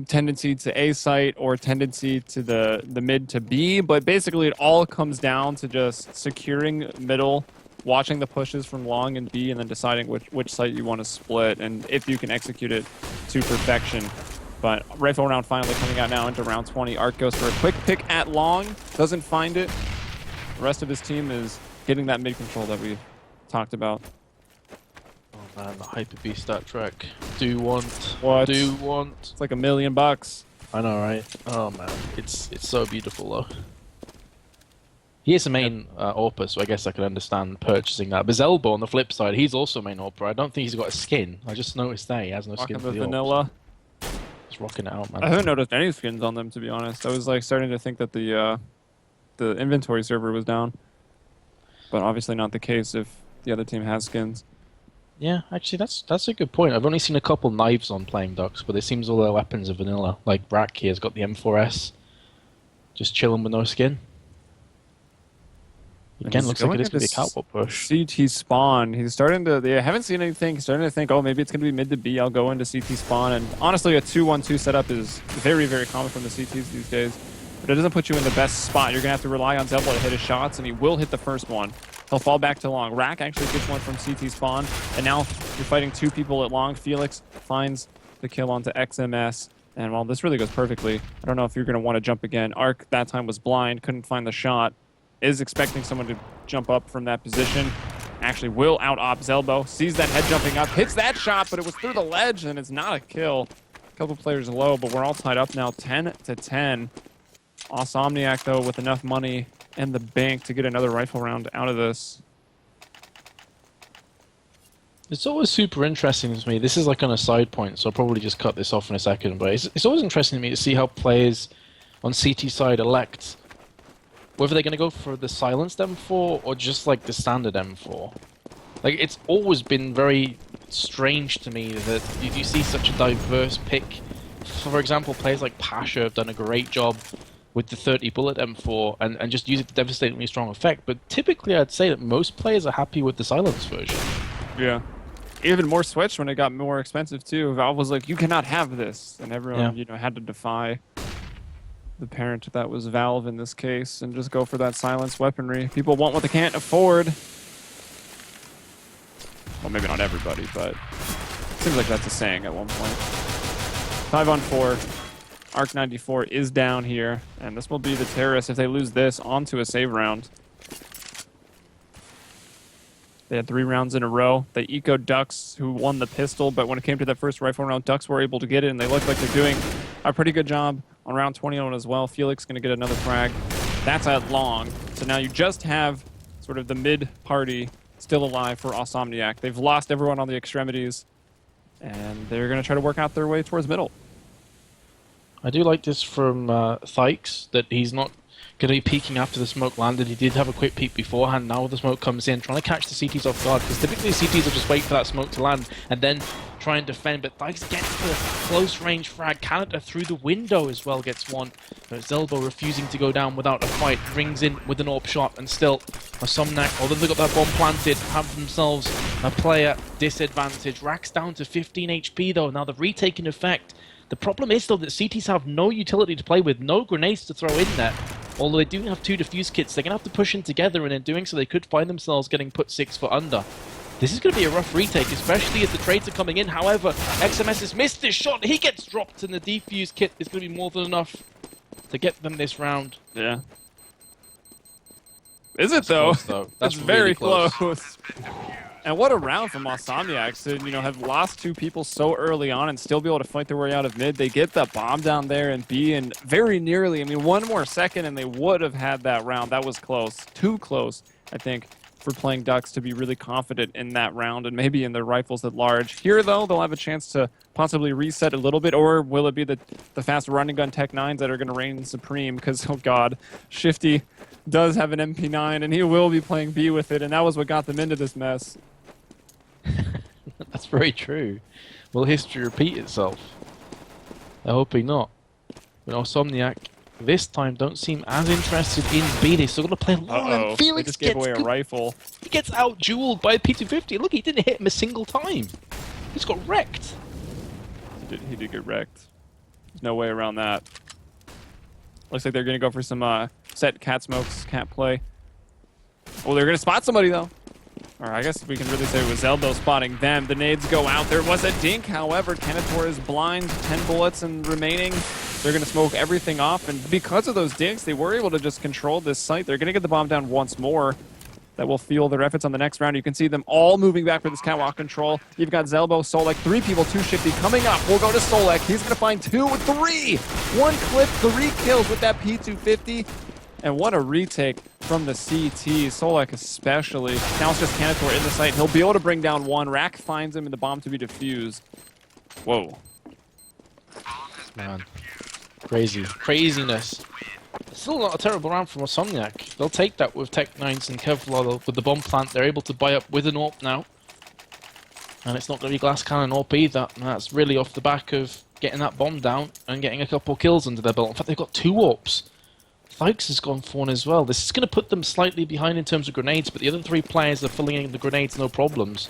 [SPEAKER 2] tendency to A site or tendency to the mid to B. But basically it all comes down to just securing middle, watching the pushes from long and B, and then deciding which site you want to split and if you can execute it to perfection. But rifle round finally coming out now into round 20. Arc goes for a quick pick at long, doesn't find it. The rest of his team is getting that mid control that we talked about.
[SPEAKER 1] Oh man, the Hyper B stat track. Do want.
[SPEAKER 2] What?
[SPEAKER 1] Do want.
[SPEAKER 2] It's like $1 million.
[SPEAKER 1] I know, right? Oh man, it's so beautiful though. He is a main AWPer, so I guess I can understand purchasing that. But Zelbo, on the flip side, he's also a main AWPer. I don't think he's got a skin. I just noticed that he has no skin for the
[SPEAKER 2] vanilla.
[SPEAKER 1] Just rocking it out, man.
[SPEAKER 2] I haven't noticed any skins on them, to be honest. I was like starting to think that the inventory server was down, but obviously not the case if the other team has skins.
[SPEAKER 1] Yeah, actually, that's a good point. I've only seen a couple knives on Playing Ducks, but it seems all their weapons are vanilla. Like Brack here's got the M4S, just chilling with no skin. Again, looks like it is going to be a catwalk push.
[SPEAKER 2] CT spawn. He's starting to... They haven't seen anything. He's starting to think, oh, maybe it's going to be mid to B. I'll go into CT spawn. And honestly, a 2-1-2 setup is very, very common from the CTs these days. But it doesn't put you in the best spot. You're going to have to rely on Zelbo to hit his shots, and he will hit the first one. He'll fall back to long. Rack actually gets one from CT spawn. And now you're fighting 2 people at long. Felix finds the kill onto XMS. And well, this really goes perfectly. I don't know if you're going to want to jump again. Arc that time was blind. Couldn't find the shot. Is expecting someone to jump up from that position. Actually will out-op Zelbo. Sees that head jumping up. Hits that shot, but it was through the ledge, and it's not a kill. A couple players low, but we're all tied up now, 10-10. Awsomniac, though, with enough money in the bank to get another rifle round out of this.
[SPEAKER 1] It's always super interesting to me. This is like on a side point, so I'll probably just cut this off in a second. But it's always interesting to me to see how players on CT side elect whether they're going to go for the silenced M4 or just like the standard M4. Like, it's always been very strange to me that you see such a diverse pick. For example, players like Pasha have done a great job with the 30 bullet M4 and just use it to devastatingly strong effect. But typically, I'd say that most players are happy with the silenced version.
[SPEAKER 2] Yeah. Even more switched when it got more expensive too. Valve was like, you cannot have this. And everyone, you know, had to defy the parent that was Valve in this case and just go for that silenced weaponry. People want what they can't afford. Well, maybe not everybody, but it seems like that's a saying at one point. 5-on-4. Arc 94 is down here, and this will be the terrorists if they lose this onto a save round. They had 3 rounds in a row. They ecoed Ducks, who won the pistol, but when it came to that first rifle round, Ducks were able to get it, and they look like they're doing a pretty good job on round 21 as well. Felix going to get another frag. That's at long. So now you just have sort of the mid-party still alive for Awsomniac. They've lost everyone on the extremities, and they're going to try to work out their way towards middle.
[SPEAKER 1] I do like this from Thykes, that he's not going to be peeking after the smoke landed. He did have a quick peek beforehand. Now the smoke comes in, trying to catch the CTs off guard, because typically CTs will just wait for that smoke to land and then try and defend. But Thykes gets the close range frag. Canada through the window as well gets one. But Zelbo refusing to go down without a fight, rings in with an AWP shot, and still Awsomniac, although they got that bomb planted, have themselves a player disadvantage. Rack's down to 15 HP though. Now the retake in effect. The problem is, though, that CTs have no utility to play with, no grenades to throw in there. Although they do have 2 defuse kits, they're going to have to push in together, and in doing so, they could find themselves getting put 6 foot under. This is going to be a rough retake, especially as the trades are coming in. However, XMS has missed this shot. He gets dropped, and the defuse kit is going to be more than enough to get them this round.
[SPEAKER 2] Yeah. Is it, though?
[SPEAKER 1] Close, though. That's
[SPEAKER 2] It's
[SPEAKER 1] really
[SPEAKER 2] very
[SPEAKER 1] close.
[SPEAKER 2] And what a round from Awsomniac to, you know, have lost 2 people so early on and still be able to fight their way out of mid. They get the bomb down there and B, and very nearly, I mean, 1 more second and they would have had that round. That was close. Too close, I think, for playing Ducks to be really confident in that round and maybe in their rifles at large. Here, though, they'll have a chance to possibly reset a little bit, or will it be the fast running gun Tech 9s that are going to reign supreme? Because, oh god, Shifty does have an MP9 and he will be playing B with it, and that was what got them into this mess.
[SPEAKER 1] That's very true. Will history repeat itself? I hope not. But Awsomniac this time don't seem as interested in B. They're still going to play long, and Felix
[SPEAKER 2] just gave away a
[SPEAKER 1] good.
[SPEAKER 2] rifle.
[SPEAKER 1] He gets out-dueled by a P250. Look, he didn't hit him a single time. He just got wrecked.
[SPEAKER 2] He did get wrecked. There's no way around that. Looks like they're going to go for some set cat smokes, cat play. Oh, they're going to spot somebody, though. Or I guess we can really say it was Zelbo spotting them. The nades go out. There was a dink, however. Kenator is blind. 10 bullets and remaining. They're going to smoke everything off. And because of those dinks, they were able to just control this site. They're going to get the bomb down once more. That will fuel their efforts on the next round. You can see them all moving back for this catwalk control. You've got Zelbo, Solek, 3 people, 2 Shifty coming up. We'll go to Solek. He's going to find 2 with 3. 1 clip, 3 kills with that P250. And what a retake from the CT. Solek especially. Now it's just Kenator in the site. He'll be able to bring down 1. Rack finds him and the bomb to be defused. Whoa.
[SPEAKER 1] Man. Crazy. Craziness. Still not a terrible round from Awsomniac. They'll take that with Tech 9s and Kevlar with the bomb plant. They're able to buy up with an AWP now. And it's not going to be glass cannon AWP either. And that's really off the back of getting that bomb down and getting a couple kills under their belt. In fact, they've got 2 AWPs. Thykes has gone for one as well. This is going to put them slightly behind in terms of grenades, but the other 3 players are filling in the grenades no problems.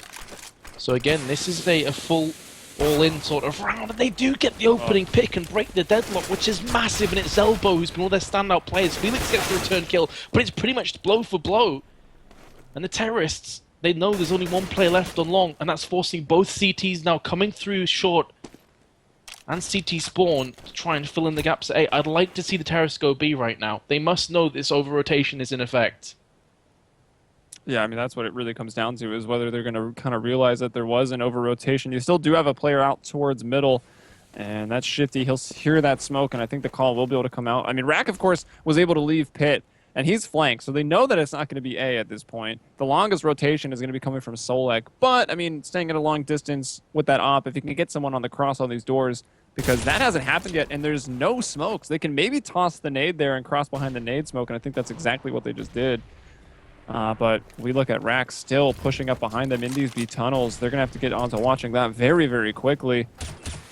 [SPEAKER 1] So again, this is a full all-in sort of round, and they do get the opening pick and break the deadlock, which is massive, and it's Zelbo who's been one of their standout players. Felix gets the return kill, but it's pretty much blow for blow. And the terrorists, they know there's only 1 player left on long, and that's forcing both CTs now coming through short and CT spawn to try and fill in the gaps at A. I'd like to see the terrorists go B right now. They must know this over-rotation is in effect.
[SPEAKER 2] Yeah, I mean, that's what it really comes down to, is whether they're going to kind of realize that there was an over-rotation. You still do have a player out towards middle, and that's Shifty. He'll hear that smoke, and I think the call will be able to come out. I mean, Rack, of course, was able to leave pit, and he's flanked, so they know that it's not going to be A at this point. The longest rotation is going to be coming from Solek, but, I mean, staying at a long distance with that op, if you can get someone on the cross on these doors, because that hasn't happened yet, and there's no smokes. They can maybe toss the nade there and cross behind the nade smoke, and I think that's exactly what they just did. But we look at Rack still pushing up behind them in these B tunnels. They're going to have to get onto watching that very, very quickly.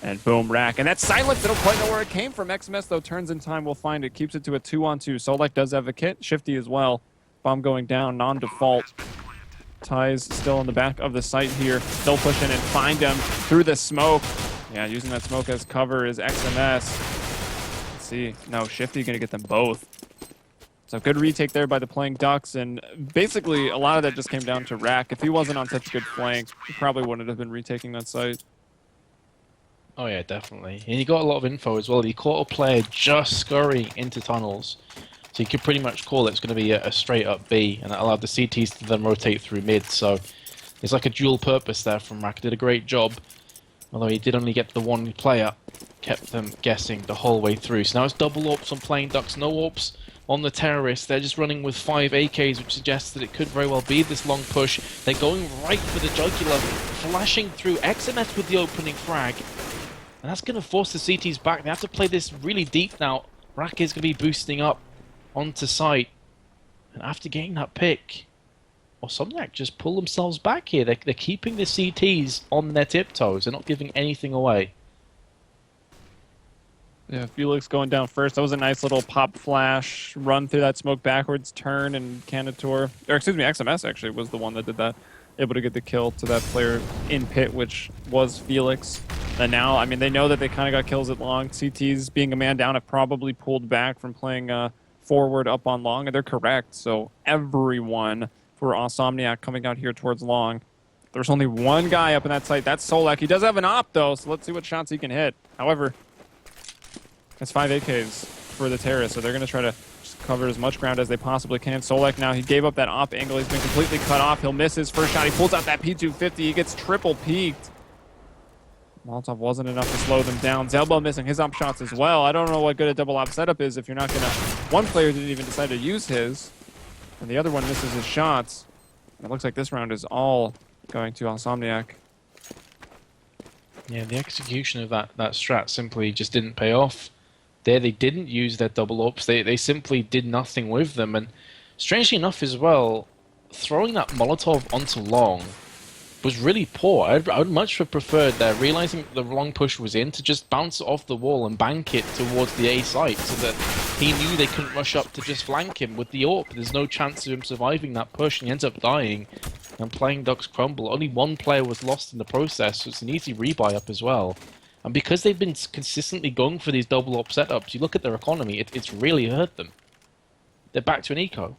[SPEAKER 2] And boom, Rack. And that silence, they don't quite know where it came from. XMS, though, turns in time. We'll find it. Keeps it to a 2-on-2. Solek does have a kit. Shifty as well. Bomb going down, non-default. Ties still in the back of the site here. Still pushing and find him through the smoke. Yeah, using that smoke as cover is XMS. Let's see. No, Shifty going to get them both. So good retake there by the playing Ducks, and basically a lot of that just came down to Rack. If he wasn't on such a good flank, he probably wouldn't have been retaking that site.
[SPEAKER 1] Oh yeah, definitely. And he got a lot of info as well. He caught a player just scurrying into tunnels. So you could pretty much call it's going to be a straight up B, and that allowed the CTs to then rotate through mid. So it's like a dual purpose there from Rack. Did a great job. Although he did only get the one player, kept them guessing the whole way through. So now it's double AWPs on playing Ducks, no AWPs on the terrorists. They're just running with 5 AKs, which suggests that it could very well be this long push. They're going right for the jugular, flashing through XMS with the opening frag. And that's going to force the CTs back. They have to play this really deep now. Rack is going to be boosting up onto site. And after getting that pick, Awsomniac just pull themselves back here. They're keeping the CTs on their tiptoes. They're not giving anything away.
[SPEAKER 2] Yeah, Felix going down first. That was a nice little pop flash, run through that smoke backwards, turn, and Commentator, or excuse me, XMS actually was the one that did that. Able to get the kill to that player in pit, which was Felix. And now, I mean, they know that they kind of got kills at long. CTs, being a man down, have probably pulled back from playing forward up on long, and they're correct. So everyone for Awsomniac coming out here towards long. There's only one guy up in that site. That's Solek. He does have an op, though, so let's see what shots he can hit. However, that's 5 AKs for the terrorists, so they're going to try to just cover as much ground as they possibly can. Solek now, he gave up that op angle. He's been completely cut off. He'll miss his first shot. He pulls out that P250. He gets triple peaked. Molotov wasn't enough to slow them down. Zelbo missing his op shots as well. I don't know what good a double op setup is if you're not going to... One player didn't even decide to use his, and the other one misses his shots. And it looks like this round is all going to Awsomniac.
[SPEAKER 1] Yeah, the execution of that strat simply just didn't pay off. There they didn't use their double ups. They simply did nothing with them. And strangely enough as well, throwing that Molotov onto long was really poor. I would much have preferred there, realizing the long push was in, to just bounce it off the wall and bank it towards the A site so that he knew they couldn't rush up to just flank him with the AWP. There's no chance of him surviving that push, and he ends up dying and playing Ducks crumble. Only one player was lost in the process, so it's an easy rebuy up as well. And because they've been consistently going for these double op setups, you look at their economy, it's really hurt them. They're back to an eco.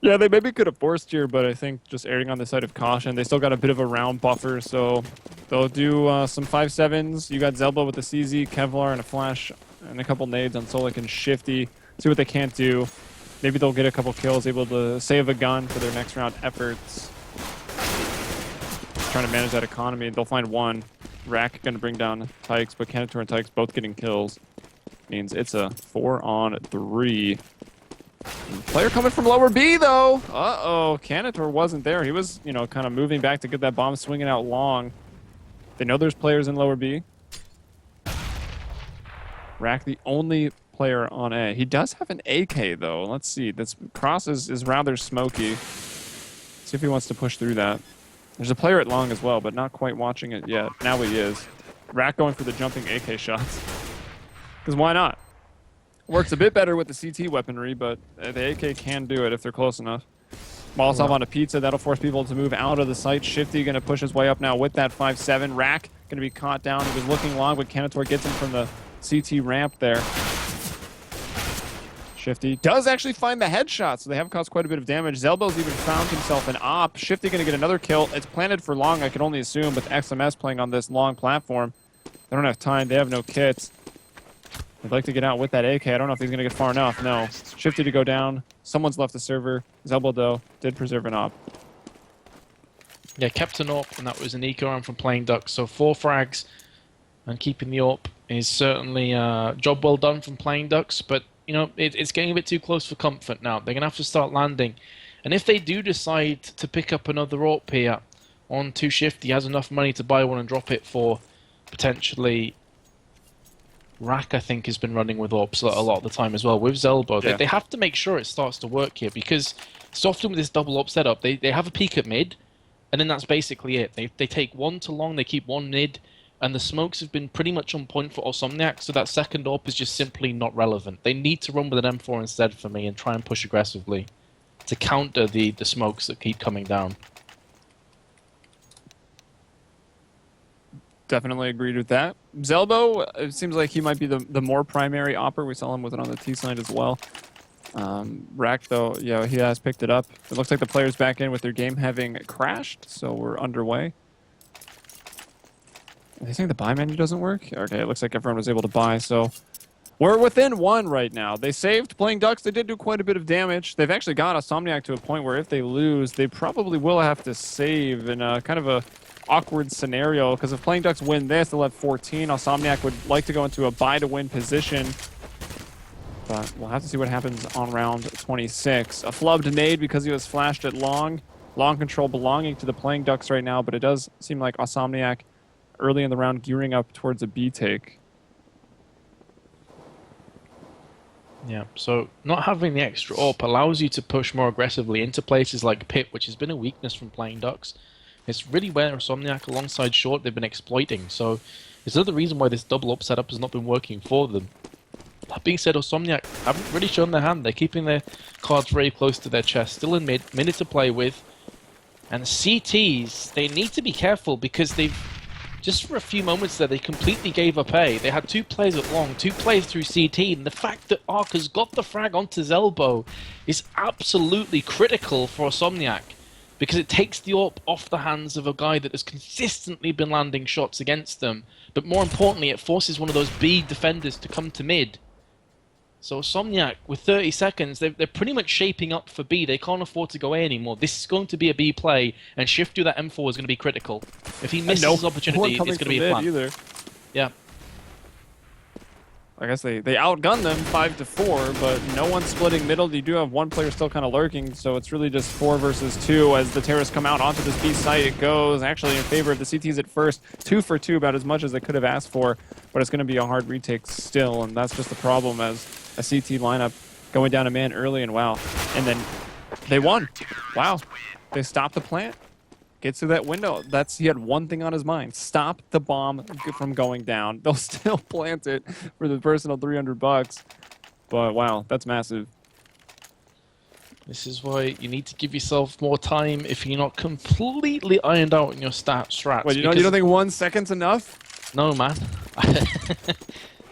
[SPEAKER 2] Yeah, they maybe could have forced here, but I think just erring on the side of caution. They still got a bit of a round buffer, so they'll do some 5.7s. You got Zelba with the CZ, Kevlar, and a flash, and a couple nades on Solek and Shifty. See what they can't do. Maybe they'll get a couple kills, able to save a gun for their next round efforts. Trying to manage that economy. They'll find one. Rack going to bring down Tykes, but Commentator and Tykes both getting kills. Means it's a 4-on-3. Player coming from lower B, though. Uh-oh. Commentator wasn't there. He was, you know, kind of moving back to get that bomb swinging out long. They know there's players in lower B. Rack, the only player on A. He does have an AK, though. Let's see. This cross is rather smoky. See if he wants to push through that. There's a player at long as well, but not quite watching it yet. Now he is. Rack going for the jumping AK shots. Because why not? Works a bit better with the CT weaponry, but the AK can do it if they're close enough. Molotov on a pizza. That'll force people to move out of the site. Shifty going to push his way up now with that 5.7. Rack going to be caught down. He was looking long, but Commentator gets him from the CT ramp there. Shifty does actually find the headshot, so they have caused quite a bit of damage. Zelbo's even found himself an op. Shifty going to get another kill. It's planted for long, I can only assume, with XMS playing on this long platform. They don't have time. They have no kits. They'd like to get out with that AK. I don't know if he's going to get far enough. No. Shifty to go down. Someone's left the server. Zelbo, though, did preserve an op.
[SPEAKER 1] Yeah, kept an AWP, and that was an eco round from playing Ducks. So 4 frags and keeping the AWP is certainly a job well done from playing Ducks, but you know, it's getting a bit too close for comfort now. They're going to have to start landing. And if they do decide to pick up another AWP here on 2 Shift, he has enough money to buy one and drop it for potentially... Rack, I think, has been running with AWPs a lot of the time as well, with Zelbo.
[SPEAKER 2] Yeah.
[SPEAKER 1] They have to make sure it starts to work here, because so often with this double AWP setup, they have a peek at mid, and then that's basically it. They take one to long, they keep one mid, and the smokes have been pretty much on point for Awsomniac, so that second AWP is just simply not relevant. They need to run with an M4 instead for me and try and push aggressively to counter the smokes that keep coming down.
[SPEAKER 2] Definitely agreed with that. Zelbo, it seems like he might be the more primary opper. We saw him with it on the T side as well. Rack, though, yeah, he has picked it up. It looks like the players back in with their game having crashed, so we're underway. Are they saying the buy menu doesn't work? Okay, it looks like everyone was able to buy, so we're within 1 right now. They saved Playing Ducks. They did do quite a bit of damage. They've actually got Awsomniac to a point where if they lose, they probably will have to save in a kind of a awkward scenario, because if Playing Ducks win this, they'll have 14. Awsomniac would like to go into a buy-to-win position, but we'll have to see what happens on round 26. A flubbed nade because he was flashed at long. Long control belonging to the Playing Ducks right now, but it does seem like Awsomniac early in the round gearing up towards a B take.
[SPEAKER 1] Yeah, so not having the extra AWP allows you to push more aggressively into places like Pit, which has been a weakness from Playing Ducks. It's really where Awsomniac alongside Short they've been exploiting, so it's another reason why this double AWP setup has not been working for them. That being said, Awsomniac haven't really shown their hand. They're keeping their cards very close to their chest, still in minute to play with. And CTs, they need to be careful because they've, just for a few moments there, they completely gave up A. They had 2 players at long, 2 players through CT, and the fact that Ark has got the frag onto Zelbo is absolutely critical for Awsomniac, because it takes the AWP off the hands of a guy that has consistently been landing shots against them. But more importantly, it forces one of those B defenders to come to mid. So Awsomniac, with 30 seconds, they're pretty much shaping up for B. They can't afford to go A anymore. This is going to be a B play, and Shift through that M4 is going to be critical. If he misses his opportunity, it's going to be a plan.
[SPEAKER 2] Either.
[SPEAKER 1] Yeah.
[SPEAKER 2] I guess they outgunned them 5-4, but no one splitting middle. You do have 1 player still kind of lurking, so it's really just 4 versus 2 as the terrorists come out onto this B site. It goes actually in favor of the CTs at first, 2 for 2, about as much as they could have asked for, but it's going to be a hard retake still, and that's just the problem as a CT lineup going down a man early, and wow, and then they won. Wow, they stopped the plant. Gets through that window. He had one thing on his mind. Stop the bomb from going down. They'll still plant it for the personal $300. But wow, that's massive.
[SPEAKER 1] This is why you need to give yourself more time if you're not completely ironed out in your strats.
[SPEAKER 2] Wait, you don't think 1 second's enough?
[SPEAKER 1] No, man.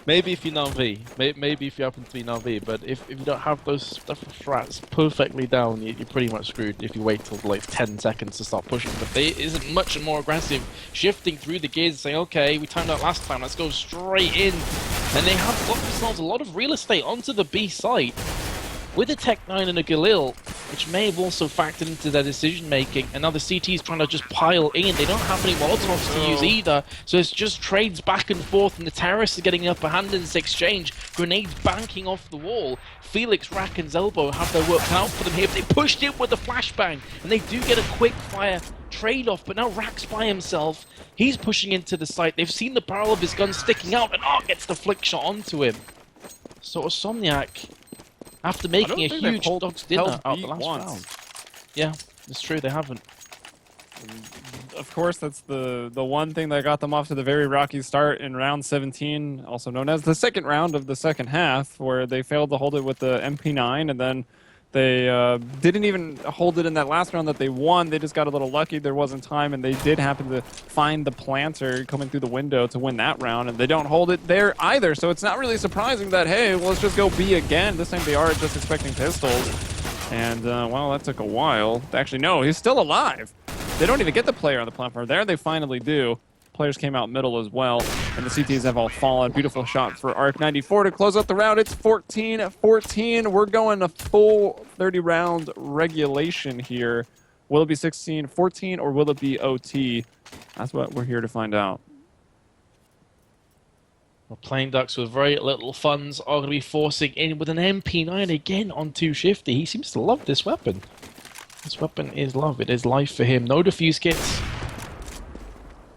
[SPEAKER 1] Maybe if you're non-V. Maybe if you happen to be non-V. But if you don't have those strats perfectly down, you're pretty much screwed if you wait till like 10 seconds to start pushing. But they isn't much more aggressive, shifting through the gears and saying, okay, we timed out last time, let's go straight in. And they have got themselves a lot of real estate onto the B site with a Tech 9 and a Galil, which may have also factored into their decision making. And now the CT's trying to just pile in. They don't have any Molotovs to use either, so it's just trades back and forth, and the terrorists are getting the upper hand in this exchange. Grenades banking off the wall. Felix, Rack, and Zelbo have their work cut out for them here. They pushed in with a flashbang, and they do get a quick fire trade-off, but now Rack's by himself. He's pushing into the site. They've seen the barrel of his gun sticking out, and Ark gets the flick shot onto him. So Awsomniac, after making a huge dog's dinner out the last round. Yeah, it's true, they haven't.
[SPEAKER 2] Of course, that's the one thing that got them off to the very rocky start in round 17, also known as the second round of the second half, where they failed to hold it with the MP9, and then they didn't even hold it in that last round that they won. They just got a little lucky. There wasn't time, and they did happen to find the planter coming through the window to win that round, and they don't hold it there either. So it's not really surprising that, hey, well, let's just go B again. This time they are just expecting pistols. And, well, that took a while. Actually, no, he's still alive. They don't even get the player on the platform. There they finally do. Players came out middle as well, and the CTs have all fallen. Beautiful shot for Arc94 to close out the round. It's 14-14. We're going a full 30-round regulation here. Will it be 16-14 or will it be OT? That's what we're here to find out.
[SPEAKER 1] Well, Playing Ducks with very little funds are going to be forcing in with an MP9 again on 2Shifty. He seems to love this weapon. This weapon is love. It is life for him. No defuse kits.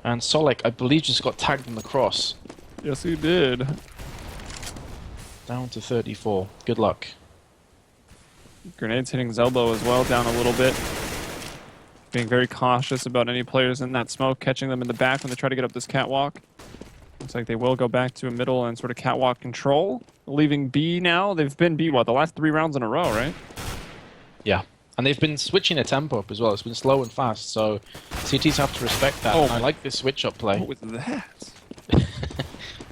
[SPEAKER 1] And Solek, I believe, just got tagged in the cross.
[SPEAKER 2] Yes, he did.
[SPEAKER 1] Down to 34. Good luck.
[SPEAKER 2] Grenades hitting Zelbo as well, down a little bit. Being very cautious about any players in that smoke, catching them in the back when they try to get up this catwalk. Looks like they will go back to a middle and sort of catwalk control. Leaving B now. They've been B, what, the last 3 rounds in a row, right?
[SPEAKER 1] Yeah. And they've been switching their tempo up as well. It's been slow and fast, so CTs have to respect that.
[SPEAKER 2] Oh,
[SPEAKER 1] I like this switch-up play.
[SPEAKER 2] What was that?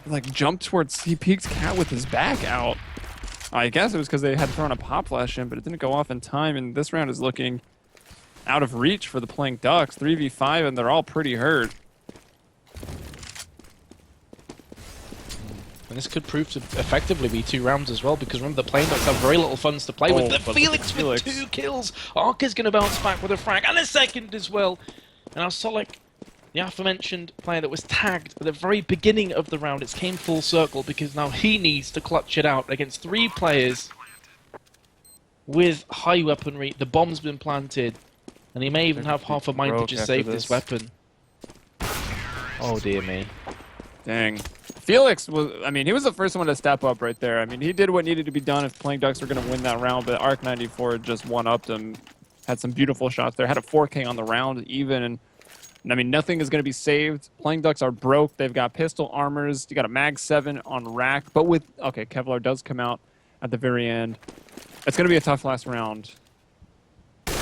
[SPEAKER 2] Like, jumped towards... He peeked Cat with his back out. I guess it was because they had thrown a pop flash in, but it didn't go off in time, and this round is looking out of reach for the Playing Ducks. 3v5, and they're all pretty hurt.
[SPEAKER 1] And this could prove to effectively be 2 rounds as well, because remember, the Playing Ducks have very little funds to play with. The Felix with 2 kills. Ark is going to bounce back with a frag, and a second as well. And our Solek, the aforementioned player that was tagged at the very beginning of the round, it's came full circle, because now he needs to clutch it out against 3 players with high weaponry. The bomb's been planted, and he may even have half a mind to just save this weapon. Oh dear me.
[SPEAKER 2] Dang. Felix was, I mean, he was the first one to step up right there. I mean, he did what needed to be done if Playing Ducks were going to win that round, but Arc 94 just one-upped him. Had some beautiful shots there. Had a 4K on the round even, and I mean, nothing is going to be saved. Playing Ducks are broke. They've got pistol armors. You got a Mag 7 on rack, but with, okay, Kevlar does come out at the very end. It's going to be a tough last round. But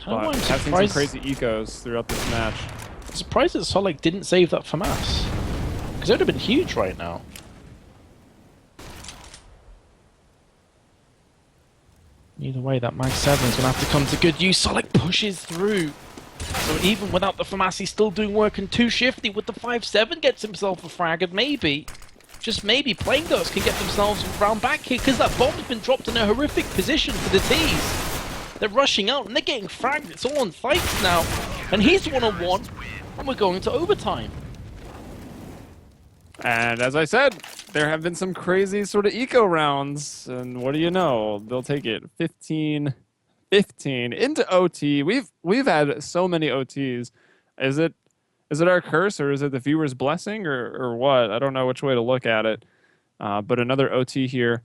[SPEAKER 2] I've seen some crazy ecos throughout this match.
[SPEAKER 1] I'm surprised that Solek didn't save that FAMAS. Because it would have been huge right now. Either way, that Mag 7 is going to have to come to good use. Solek pushes through. So even without the FAMAS, he's still doing work, and 2Shifty with the 5-7 gets himself a frag, and maybe, just maybe, Playing Ducks can get themselves round back here, because that bomb's been dropped in a horrific position for the T's. They're rushing out, and they're getting fragged. It's all on fights now. And he's one-on-one, and we're going to overtime.
[SPEAKER 2] And as I said, there have been some crazy sort of eco rounds, and what do you know? They'll take it 15 into OT. We've had so many OTs. Is it our curse, or is it the viewer's blessing, or what? I don't know which way to look at it. But another OT here.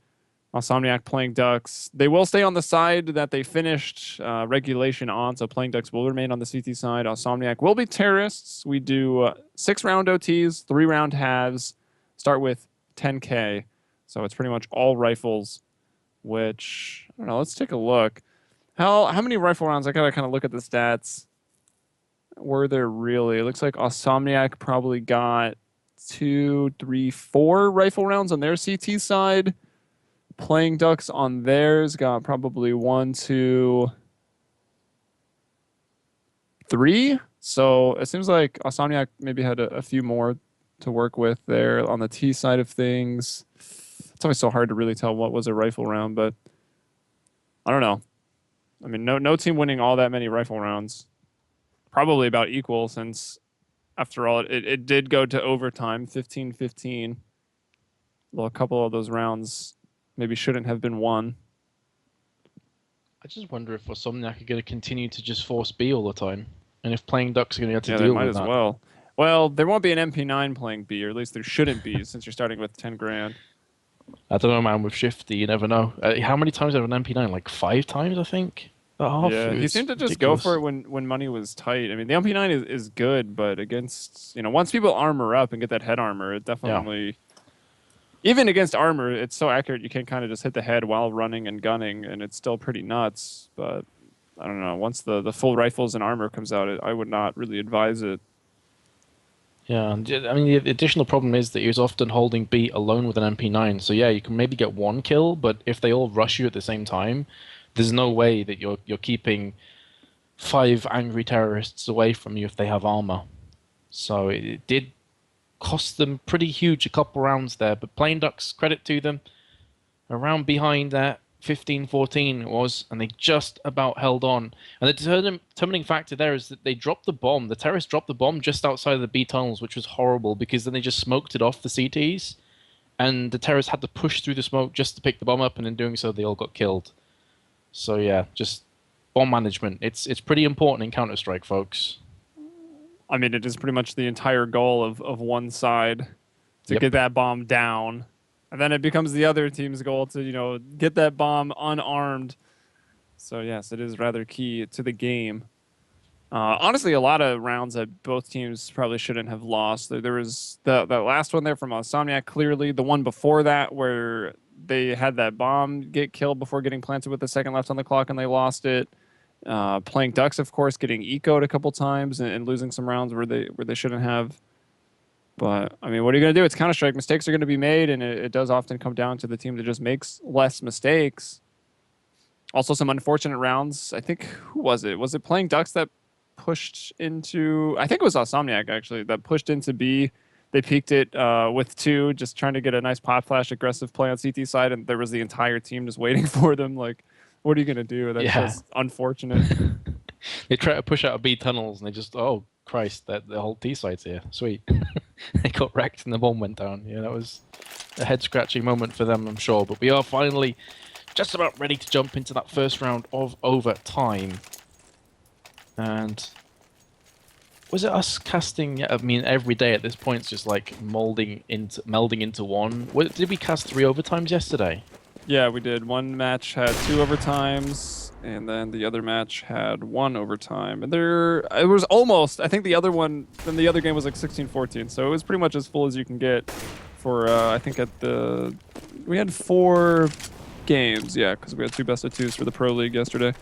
[SPEAKER 2] Awsomniac, Playing Ducks. They will stay on the side that they finished regulation on, so Playing Ducks will remain on the CT side. Awsomniac will be terrorists. We do 6-round OTs, 3-round halves. Start with 10K, so it's pretty much all rifles, which, I don't know, let's take a look. How many rifle rounds? I gotta kind of look at the stats. Were there really? It looks like Awsomniac probably got 2, 3, 4 rifle rounds on their CT side. Playing Ducks on theirs got probably 1, 2, 3. So it seems like Awsomniac maybe had a few more to work with there on the T side of things. It's always so hard to really tell what was a rifle round, but I don't know. I mean, no team winning all that many rifle rounds. Probably about equal, since after all, it did go to overtime, 15-15. Well, a couple of those rounds maybe shouldn't have been won.
[SPEAKER 1] I just wonder if Awsomniac are going to continue to just force B all the time, and if Playing Ducks are going to have to deal with that.
[SPEAKER 2] Yeah, they might as well. Well, there won't be an MP9 playing B, or at least there shouldn't be, since you're starting with 10 grand.
[SPEAKER 1] I don't know, man. With Shifty, you never know. How many times have an MP9? Like 5 times, I think.
[SPEAKER 2] Yeah, he seemed to just go for it when money was tight. I mean, the MP9 is good, but against, once people armor up and get that head armor, it definitely... Yeah. Even against armor, it's so accurate you can kind of just hit the head while running and gunning, and it's still pretty nuts. But I don't know. Once the full rifles and armor comes out, I would not really advise it.
[SPEAKER 1] Yeah, I mean, the additional problem is that he was often holding B alone with an MP9. So yeah, you can maybe get 1 kill, but if they all rush you at the same time, there's no way that you're keeping 5 angry terrorists away from you if they have armor. So it did cost them pretty huge a couple rounds there, but Playing Ducks, credit to them. A round behind that, 15-14 it was, and they just about held on. And the determining factor there is that they dropped the bomb. The terrorists dropped the bomb just outside of the B tunnels, which was horrible because then they just smoked it off the CTs, and the terrorists had to push through the smoke just to pick the bomb up, and in doing so, they all got killed. So yeah, just bomb management. It's pretty important in Counter-Strike, folks.
[SPEAKER 2] I mean, it is pretty much the entire goal of one side to get that bomb down. And then it becomes the other team's goal to, you know, get that bomb unarmed. So, yes, it is rather key to the game. Honestly, a lot of rounds that both teams probably shouldn't have lost. There was the last one there from Awsomniac, clearly. The one before that where they had that bomb get killed before getting planted with a second left on the clock and they lost it. Playing Ducks, of course, getting ecoed a couple times and losing some rounds where they shouldn't have. But, I mean, what are you going to do? It's Counter-Strike. Mistakes are going to be made, and it does often come down to the team that just makes less mistakes. Also, some unfortunate rounds. I think, who was it? Was it Playing Ducks that pushed into... I think it was Awsomniac, actually, that pushed into B. They peeked it with 2, just trying to get a nice pop flash, aggressive play on CT side, and there was the entire team just waiting for them. Like, what are you going to do? That's just unfortunate.
[SPEAKER 1] They try to push out of B tunnels, and they just... Oh, Christ, the whole T side's here. Sweet. They got wrecked and the bomb went down. Yeah, that was a head-scratching moment for them, I'm sure. But we are finally just about ready to jump into that first round of overtime. And was it us casting? I mean, every day at this point, it's just like melding into one. Did we cast 3 overtimes yesterday?
[SPEAKER 2] Yeah, we did. One match had 2 overtimes, and then the other match had 1 overtime. And it was almost, I think the other one, then the other game was like 16-14. So it was pretty much as full as you can get for, I think we had 4 games, yeah, because we had 2 best of 2s for the Pro League yesterday.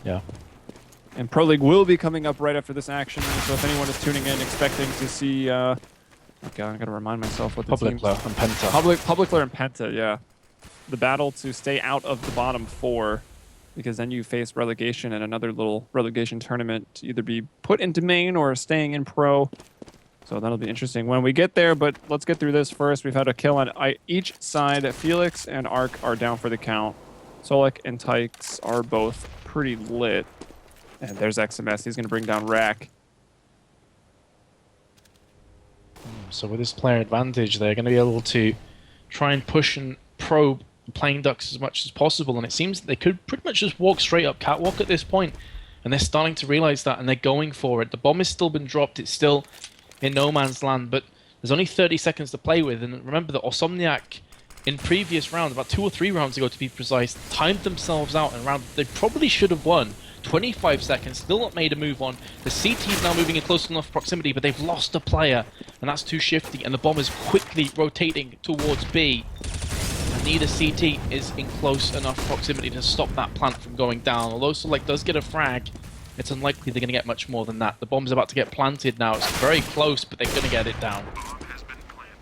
[SPEAKER 1] Yeah.
[SPEAKER 2] And Pro League will be coming up right after this action. So if anyone is tuning in expecting to see, okay, I got to remind myself what the teams...
[SPEAKER 1] Publicler and Penta.
[SPEAKER 2] Publicler and Penta, yeah. The battle to stay out of the bottom 4, because then you face relegation and another little relegation tournament to either be put into main or staying in pro. So that'll be interesting when we get there, but let's get through this first. We've had a kill on each side. Felix and Arc are down for the count. Solik and Tykes are both pretty lit. And there's XMS. He's going to bring down Rack.
[SPEAKER 1] So with this player advantage, they're going to be able to try and push and probe Playing Ducks as much as possible, and it seems that they could pretty much just walk straight up catwalk at this point, and they're starting to realize that, and they're going for it. The bomb has still been dropped, it's still in no man's land, but there's only 30 seconds to play with, and remember that Awsomniac in previous rounds, about 2 or 3 rounds ago to be precise, timed themselves out in a round they probably should have won. 25 seconds, still not made a move on. The CT is now moving in close enough proximity, but they've lost a player, and that's too shifty, and the bomb is quickly rotating towards B. Neither CT is in close enough proximity to stop that plant from going down. Although Select does get a frag, it's unlikely they're going to get much more than that. The bomb's about to get planted now. It's very close, but they're going to get it down.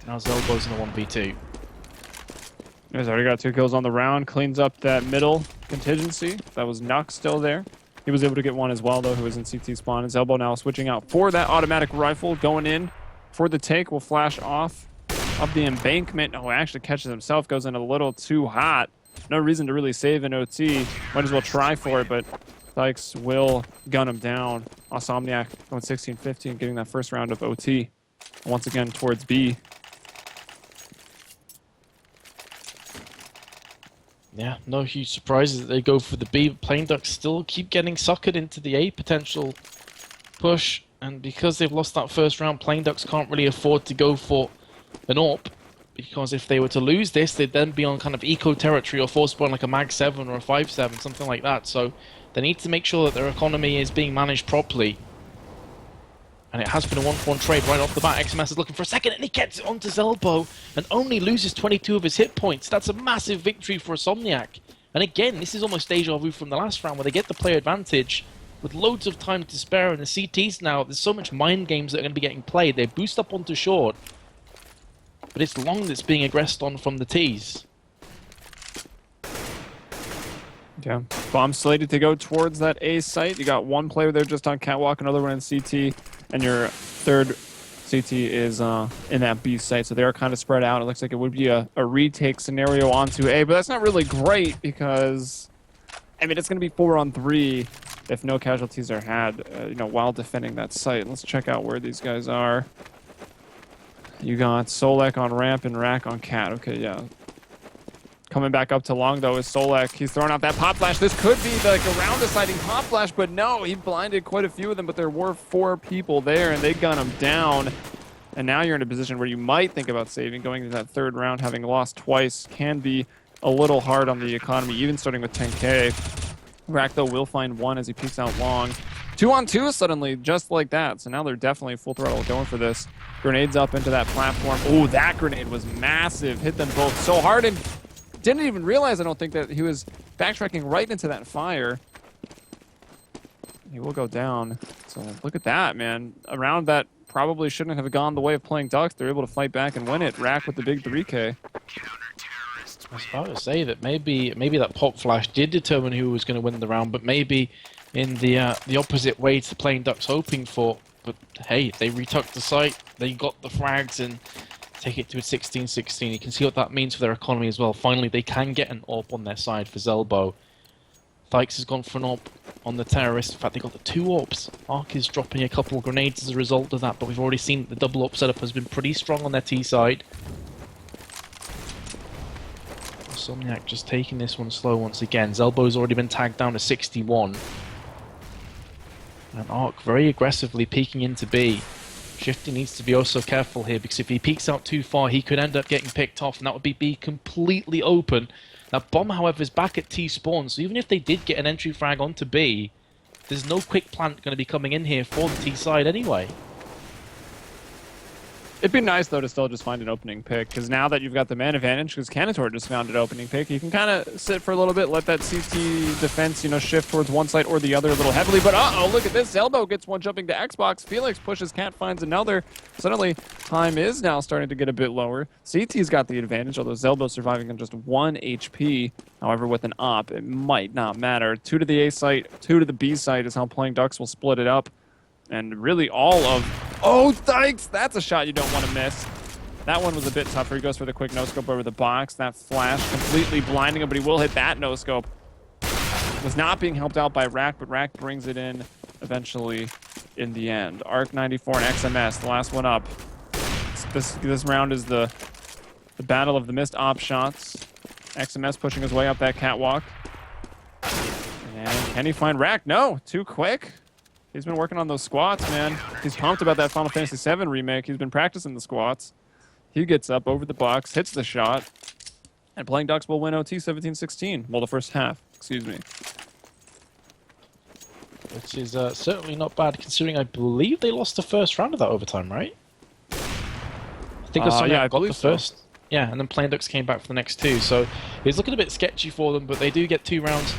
[SPEAKER 1] Now Zelbo's in a 1v2.
[SPEAKER 2] He's already got 2 kills on the round. Cleans up that middle contingency. That was Nux still there. He was able to get one as well, though, who was in CT spawn. And Zelbo now switching out for that automatic rifle. Going in for the take. Will flash off of the embankment. Oh, actually catches himself. Goes in a little too hot. No reason to really save an OT. Might as well try for it, but Dykes will gun him down. Awsomniac going 16-15, getting that first round of OT. Once again towards B.
[SPEAKER 1] Yeah, no huge surprises that they go for the B. Playing Ducks still keep getting suckered into the A potential push, and because they've lost that first round, Playing Ducks can't really afford to go for an AWP, because if they were to lose this, they'd then be on kind of eco territory or force spawn like a Mag 7 or a 5-7, something like that. So they need to make sure that their economy is being managed properly. And it has been a 1-for-1 trade right off the bat. XMS is looking for a second, and he gets it onto Zelbo and only loses 22 of his hit points. That's a massive victory for Awsomniac. And again, this is almost deja vu from the last round, where they get the player advantage with loads of time to spare. And the CTs now, there's so much mind games that are going to be getting played. They boost up onto short, but it's long that's being aggressed on from the T's.
[SPEAKER 2] Yeah, bomb slated to go towards that A site. You got one player there just on catwalk, another one in CT, and your third CT is in that B site, so they're kind of spread out. It looks like it would be a retake scenario onto A, but that's not really great because, I mean, it's going to be 4-on-3 if no casualties are had, you know, while defending that site. Let's check out where these guys are. You got Solek on ramp and Rack on cat. Okay, yeah. Coming back up to long, though, is Solek. He's throwing out that pop flash. This could be like a round-deciding pop flash, but no, he blinded quite a few of them, but there were 4 people there, and they gun him down. And now you're in a position where you might think about saving. Going into that 3rd round, having lost twice, can be a little hard on the economy, even starting with 10K. Rack, though, will find 1 as he peeks out long. 2-on-2 suddenly, just like that. So now they're definitely full throttle going for this. Grenades up into that platform. Oh, that grenade was massive. Hit them both so hard and didn't even realize, I don't think, that he was backtracking right into that fire. He will go down. So look at that, man. A round that probably shouldn't have gone the way of playing Ducks. They're able to fight back and win it. Rack with the big 3K.
[SPEAKER 1] I was about to say that maybe that pop flash did determine who was going to win the round, but maybe in the opposite way to playing Ducks hoping for. But hey, they retucked the site, they got the frags, and take it to a 16-16. You can see what that means for their economy as well. Finally, they can get an AWP on their side for Zelbo. Thykes has gone for an AWP on the terrorist. In fact, they got the 2 AWPs. Ark is dropping a couple of grenades as a result of that, but we've already seen the double AWP setup has been pretty strong on their T side. Awsomniac just taking this one slow once again. Zelbo's already been tagged down to 61. And Ark very aggressively peeking into B. Shifty needs to be also careful here, because if he peeks out too far, he could end up getting picked off, and that would be B completely open. That bomb, however, is back at T spawn, so even if they did get an entry frag onto B, there's no quick plant going to be coming in here for the T side anyway.
[SPEAKER 2] It'd be nice, though, to still just find an opening pick, because now that you've got the man advantage, because Commentators just found an opening pick, you can kind of sit for a little bit, let that CT defense, you know, shift towards one side or the other a little heavily. But uh-oh, look at this. Zelbo gets one jumping to Xbox. Felix pushes, Cat finds another. Suddenly, time is now starting to get a bit lower. CT's got the advantage, although Zelbo surviving on just 1 HP. However, with an op, it might not matter. 2 to the A site, 2 to the B site is how playing Ducks will split it up. And really all of... Oh, Thykes! That's a shot you don't want to miss. That one was a bit tougher. He goes for the quick no-scope over the box. That flash completely blinding him, but he will hit that no-scope. Was not being helped out by Rack, but Rack brings it in eventually in the end. Arc 94 and XMS, the last one up. This round is the battle of the missed op shots. XMS pushing his way up that catwalk. And can he find Rack? No, too quick. He's been working on those squats, man. He's pumped about that Final Fantasy VII remake. He's been practicing the squats. He gets up over the box, hits the shot, and playing Ducks will win OT 17-16. Well, the first half, excuse me.
[SPEAKER 1] Which is certainly not bad, considering I believe they lost the first round of that overtime, right? I think
[SPEAKER 2] yeah, I
[SPEAKER 1] got the
[SPEAKER 2] believe so.
[SPEAKER 1] first. Yeah, and then Playing Ducks came back for the next 2. So it's looking a bit sketchy for them, but they do get 2 rounds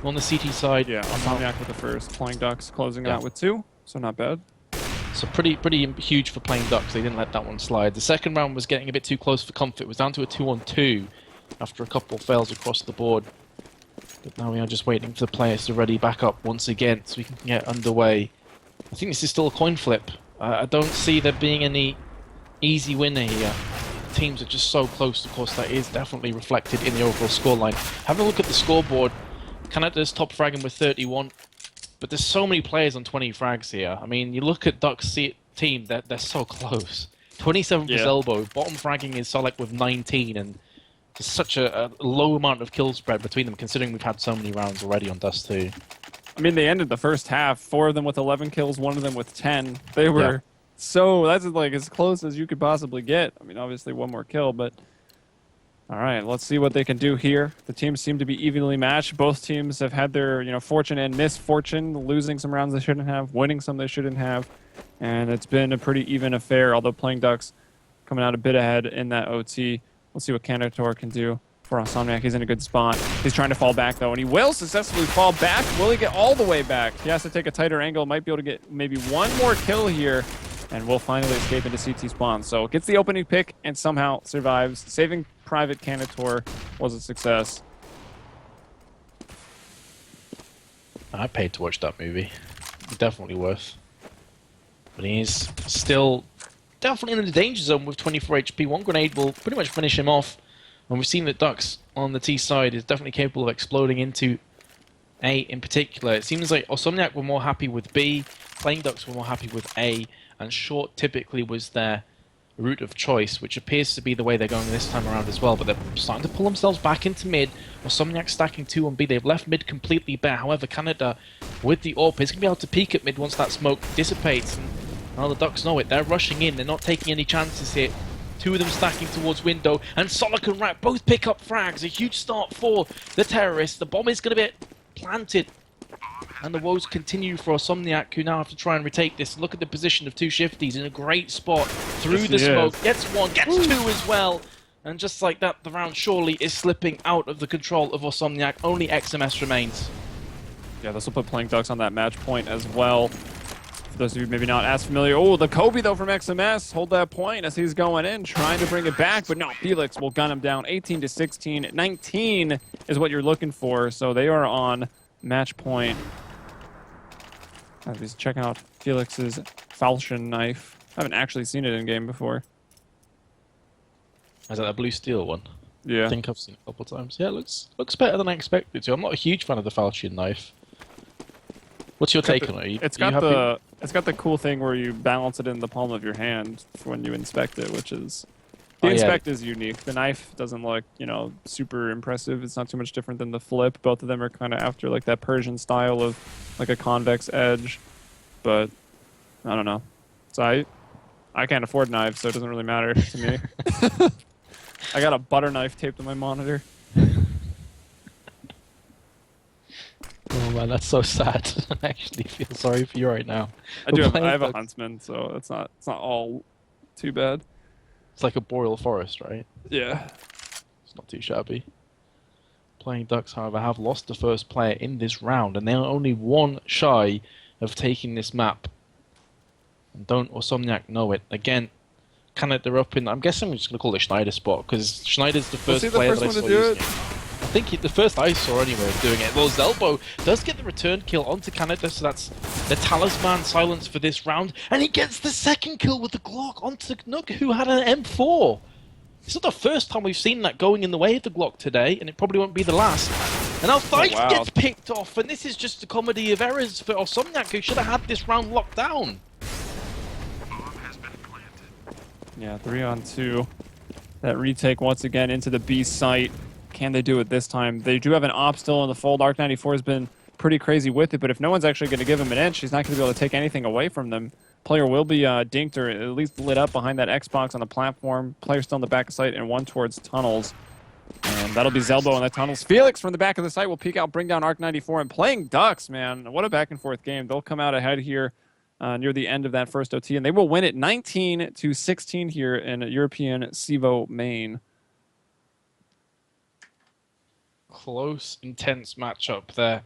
[SPEAKER 1] on the CT side.
[SPEAKER 2] Yeah, Awsomniac with the first. Playing Ducks closing out with 2, so not bad.
[SPEAKER 1] So pretty huge for Playing Ducks. They didn't let that one slide. The second round was getting a bit too close for comfort. It was down to a 2-on-2 after a couple of fails across the board. But now we are just waiting for the players to ready back up once again so we can get underway. I think this is still a coin flip. I don't see there being any easy winner here. Teams are just so close. Of course, that is definitely reflected in the overall scoreline. Having a look at the scoreboard, Canada's top fragging with 31, but there's so many players on 20 frags here. I mean, you look at Ducks' team, they're so close. 27 for Zelbo, bottom fragging is Solek with 19, and there's such a low amount of kill spread between them, considering we've had so many rounds already on Dust 2.
[SPEAKER 2] I mean, they ended the first half, 4 of them with 11 kills, 1 of them with 10. They were so, that's like as close as you could possibly get. I mean, obviously 1 more kill, but... All right, let's see what they can do here. The teams seem to be evenly matched. Both teams have had their, fortune and misfortune, losing some rounds they shouldn't have, winning some they shouldn't have, and it's been a pretty even affair, although Playing Ducks coming out a bit ahead in that OT. Let's see what Commentator can do for Awsomniac. He's in a good spot. He's trying to fall back, though, and he will successfully fall back. Will he get all the way back? He has to take a tighter angle. Might be able to get maybe 1 more kill here, and will finally escape into CT spawn. So gets the opening pick and somehow survives. Saving Private Commentator was a success.
[SPEAKER 1] I paid to watch that movie. Definitely worth. But he's still definitely in the danger zone with 24 HP. One grenade will pretty much finish him off. And we've seen that Dux on the T side is definitely capable of exploding into A in particular. It seems like Awsomniac were more happy with B, Playing Ducks were more happy with A, and short typically was their route of choice, which appears to be the way they're going this time around as well. But they're starting to pull themselves back into mid. Awsomniac stacking 2 on B. They've left mid completely bare. However, Canada, with the AWP, is going to be able to peek at mid once that smoke dissipates. And now the Ducks know it. They're rushing in. They're not taking any chances here. 2 of them stacking towards window, and Solak and Rat both pick up frags. A huge start for the terrorists. The bomb is going to be planted, and the woes continue for Awsomniac, who now have to try and retake this. Look at the position of 2 shifties in a great spot through the smoke. Gets 1, gets 2 as well. And just like that, the round surely is slipping out of the control of Awsomniac. Only XMS remains.
[SPEAKER 2] Yeah, this will put Playing Ducks on that match point as well. For those of you maybe not as familiar. Oh, the Kobe, though, from XMS. Hold that point as he's going in, trying to bring it back. But no, Felix will gun him down 18-16. 19 is what you're looking for. So they are on match point. He's checking out Felix's falchion knife. I haven't actually seen it in game before.
[SPEAKER 1] Is that a blue steel one?
[SPEAKER 2] Yeah.
[SPEAKER 1] I think I've seen it a couple of times. Yeah, it looks better than I expected to. I'm not a huge fan of the falchion knife. What's your take on it?
[SPEAKER 2] It's got the cool thing where you balance it in the palm of your hand for when you inspect it, which is the inspect is unique. The knife doesn't look, you know, super impressive. It's not too much different than the flip. Both of them are kind of after like that Persian style of like a convex edge, but I don't know. So I can't afford knives, so it doesn't really matter to me. I got a butter knife taped to my monitor.
[SPEAKER 1] Oh man, that's so sad. I actually feel sorry for you right now.
[SPEAKER 2] I have a huntsman, so it's not all too bad.
[SPEAKER 1] It's like a boreal forest, right?
[SPEAKER 2] Yeah.
[SPEAKER 1] It's not too shabby. Playing Ducks, however, have lost the first player in this round, and they are only 1 shy of taking this map. And don't Awsomniac know it? Again, they're up in... I'm guessing I'm just going to call it Schneider spot, because Schneider's the first player that I saw using it. I think the first I saw anyway of doing it. Well, Zelbo does get the return kill onto Canada, so that's the talisman silence for this round. And he gets the second kill with the Glock onto Nook, who had an M4. It's not the first time we've seen that going in the way of the Glock today, and it probably won't be the last. And now Thice gets picked off, and this is just a comedy of errors for Awsomniac, who should have had this round locked down.
[SPEAKER 2] Yeah, 3-on-2. That retake once again into the B site. Can they do it this time? They do have an op still in the fold. Arc94 has been pretty crazy with it, but if no one's actually going to give him an inch, he's not going to be able to take anything away from them. Player will be dinked or at least lit up behind that Xbox on the platform. Player still on the back of site and 1 towards tunnels. And that'll be Zelbo on the tunnels. Felix from the back of the site will peek out, bring down Arc94. And Playing Ducks, man, what a back and forth game. They'll come out ahead here near the end of that first OT, and they will win it 19-16 here in European CEVO main.
[SPEAKER 1] Close, intense matchup there.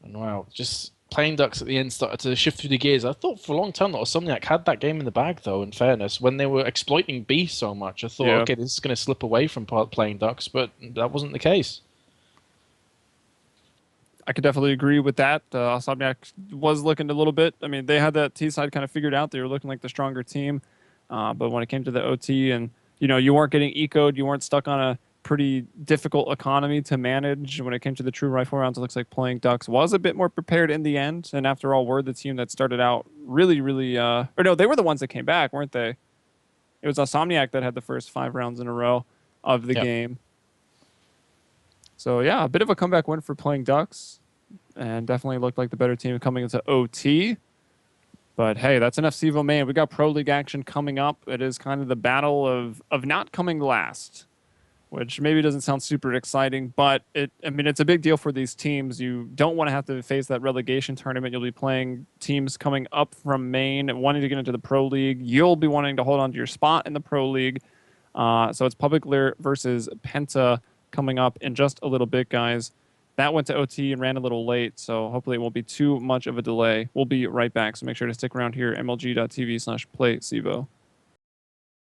[SPEAKER 1] And wow, just Playing Ducks at the end started to shift through the gears. I thought for a long time that Awsomniac had that game in the bag, though, in fairness. When they were exploiting B so much, I thought, okay, this is going to slip away from Playing Ducks, but that wasn't the case.
[SPEAKER 2] I could definitely agree with that. Awsomniac was looking a little bit. I mean, they had that T side kind of figured out. They were looking like the stronger team. But when it came to the OT and, you know, you weren't getting ecoed, you weren't stuck on a pretty difficult economy to manage. When it came to the true rifle rounds, it looks like Playing Ducks was a bit more prepared in the end. And after all, we're the team that started out really, or no, they were the ones that came back, weren't they? It was Awsomniac that had the first 5 rounds in a row of the game. So yeah, a bit of a comeback win for Playing Ducks, and definitely looked like the better team coming into OT. But hey, that's enough CEVO main. We got Pro League action coming up. It is kind of the battle of not coming last, which maybe doesn't sound super exciting, but I mean, it's a big deal for these teams. You don't want to have to face that relegation tournament. You'll be playing teams coming up from main, wanting to get into the Pro League. You'll be wanting to hold on to your spot in the Pro League. So it's Public Lear versus Penta coming up in just a little bit, guys. That went to OT and ran a little late, so hopefully it won't be too much of a delay. We'll be right back, so make sure to stick around here, mlg.tv/playcevo.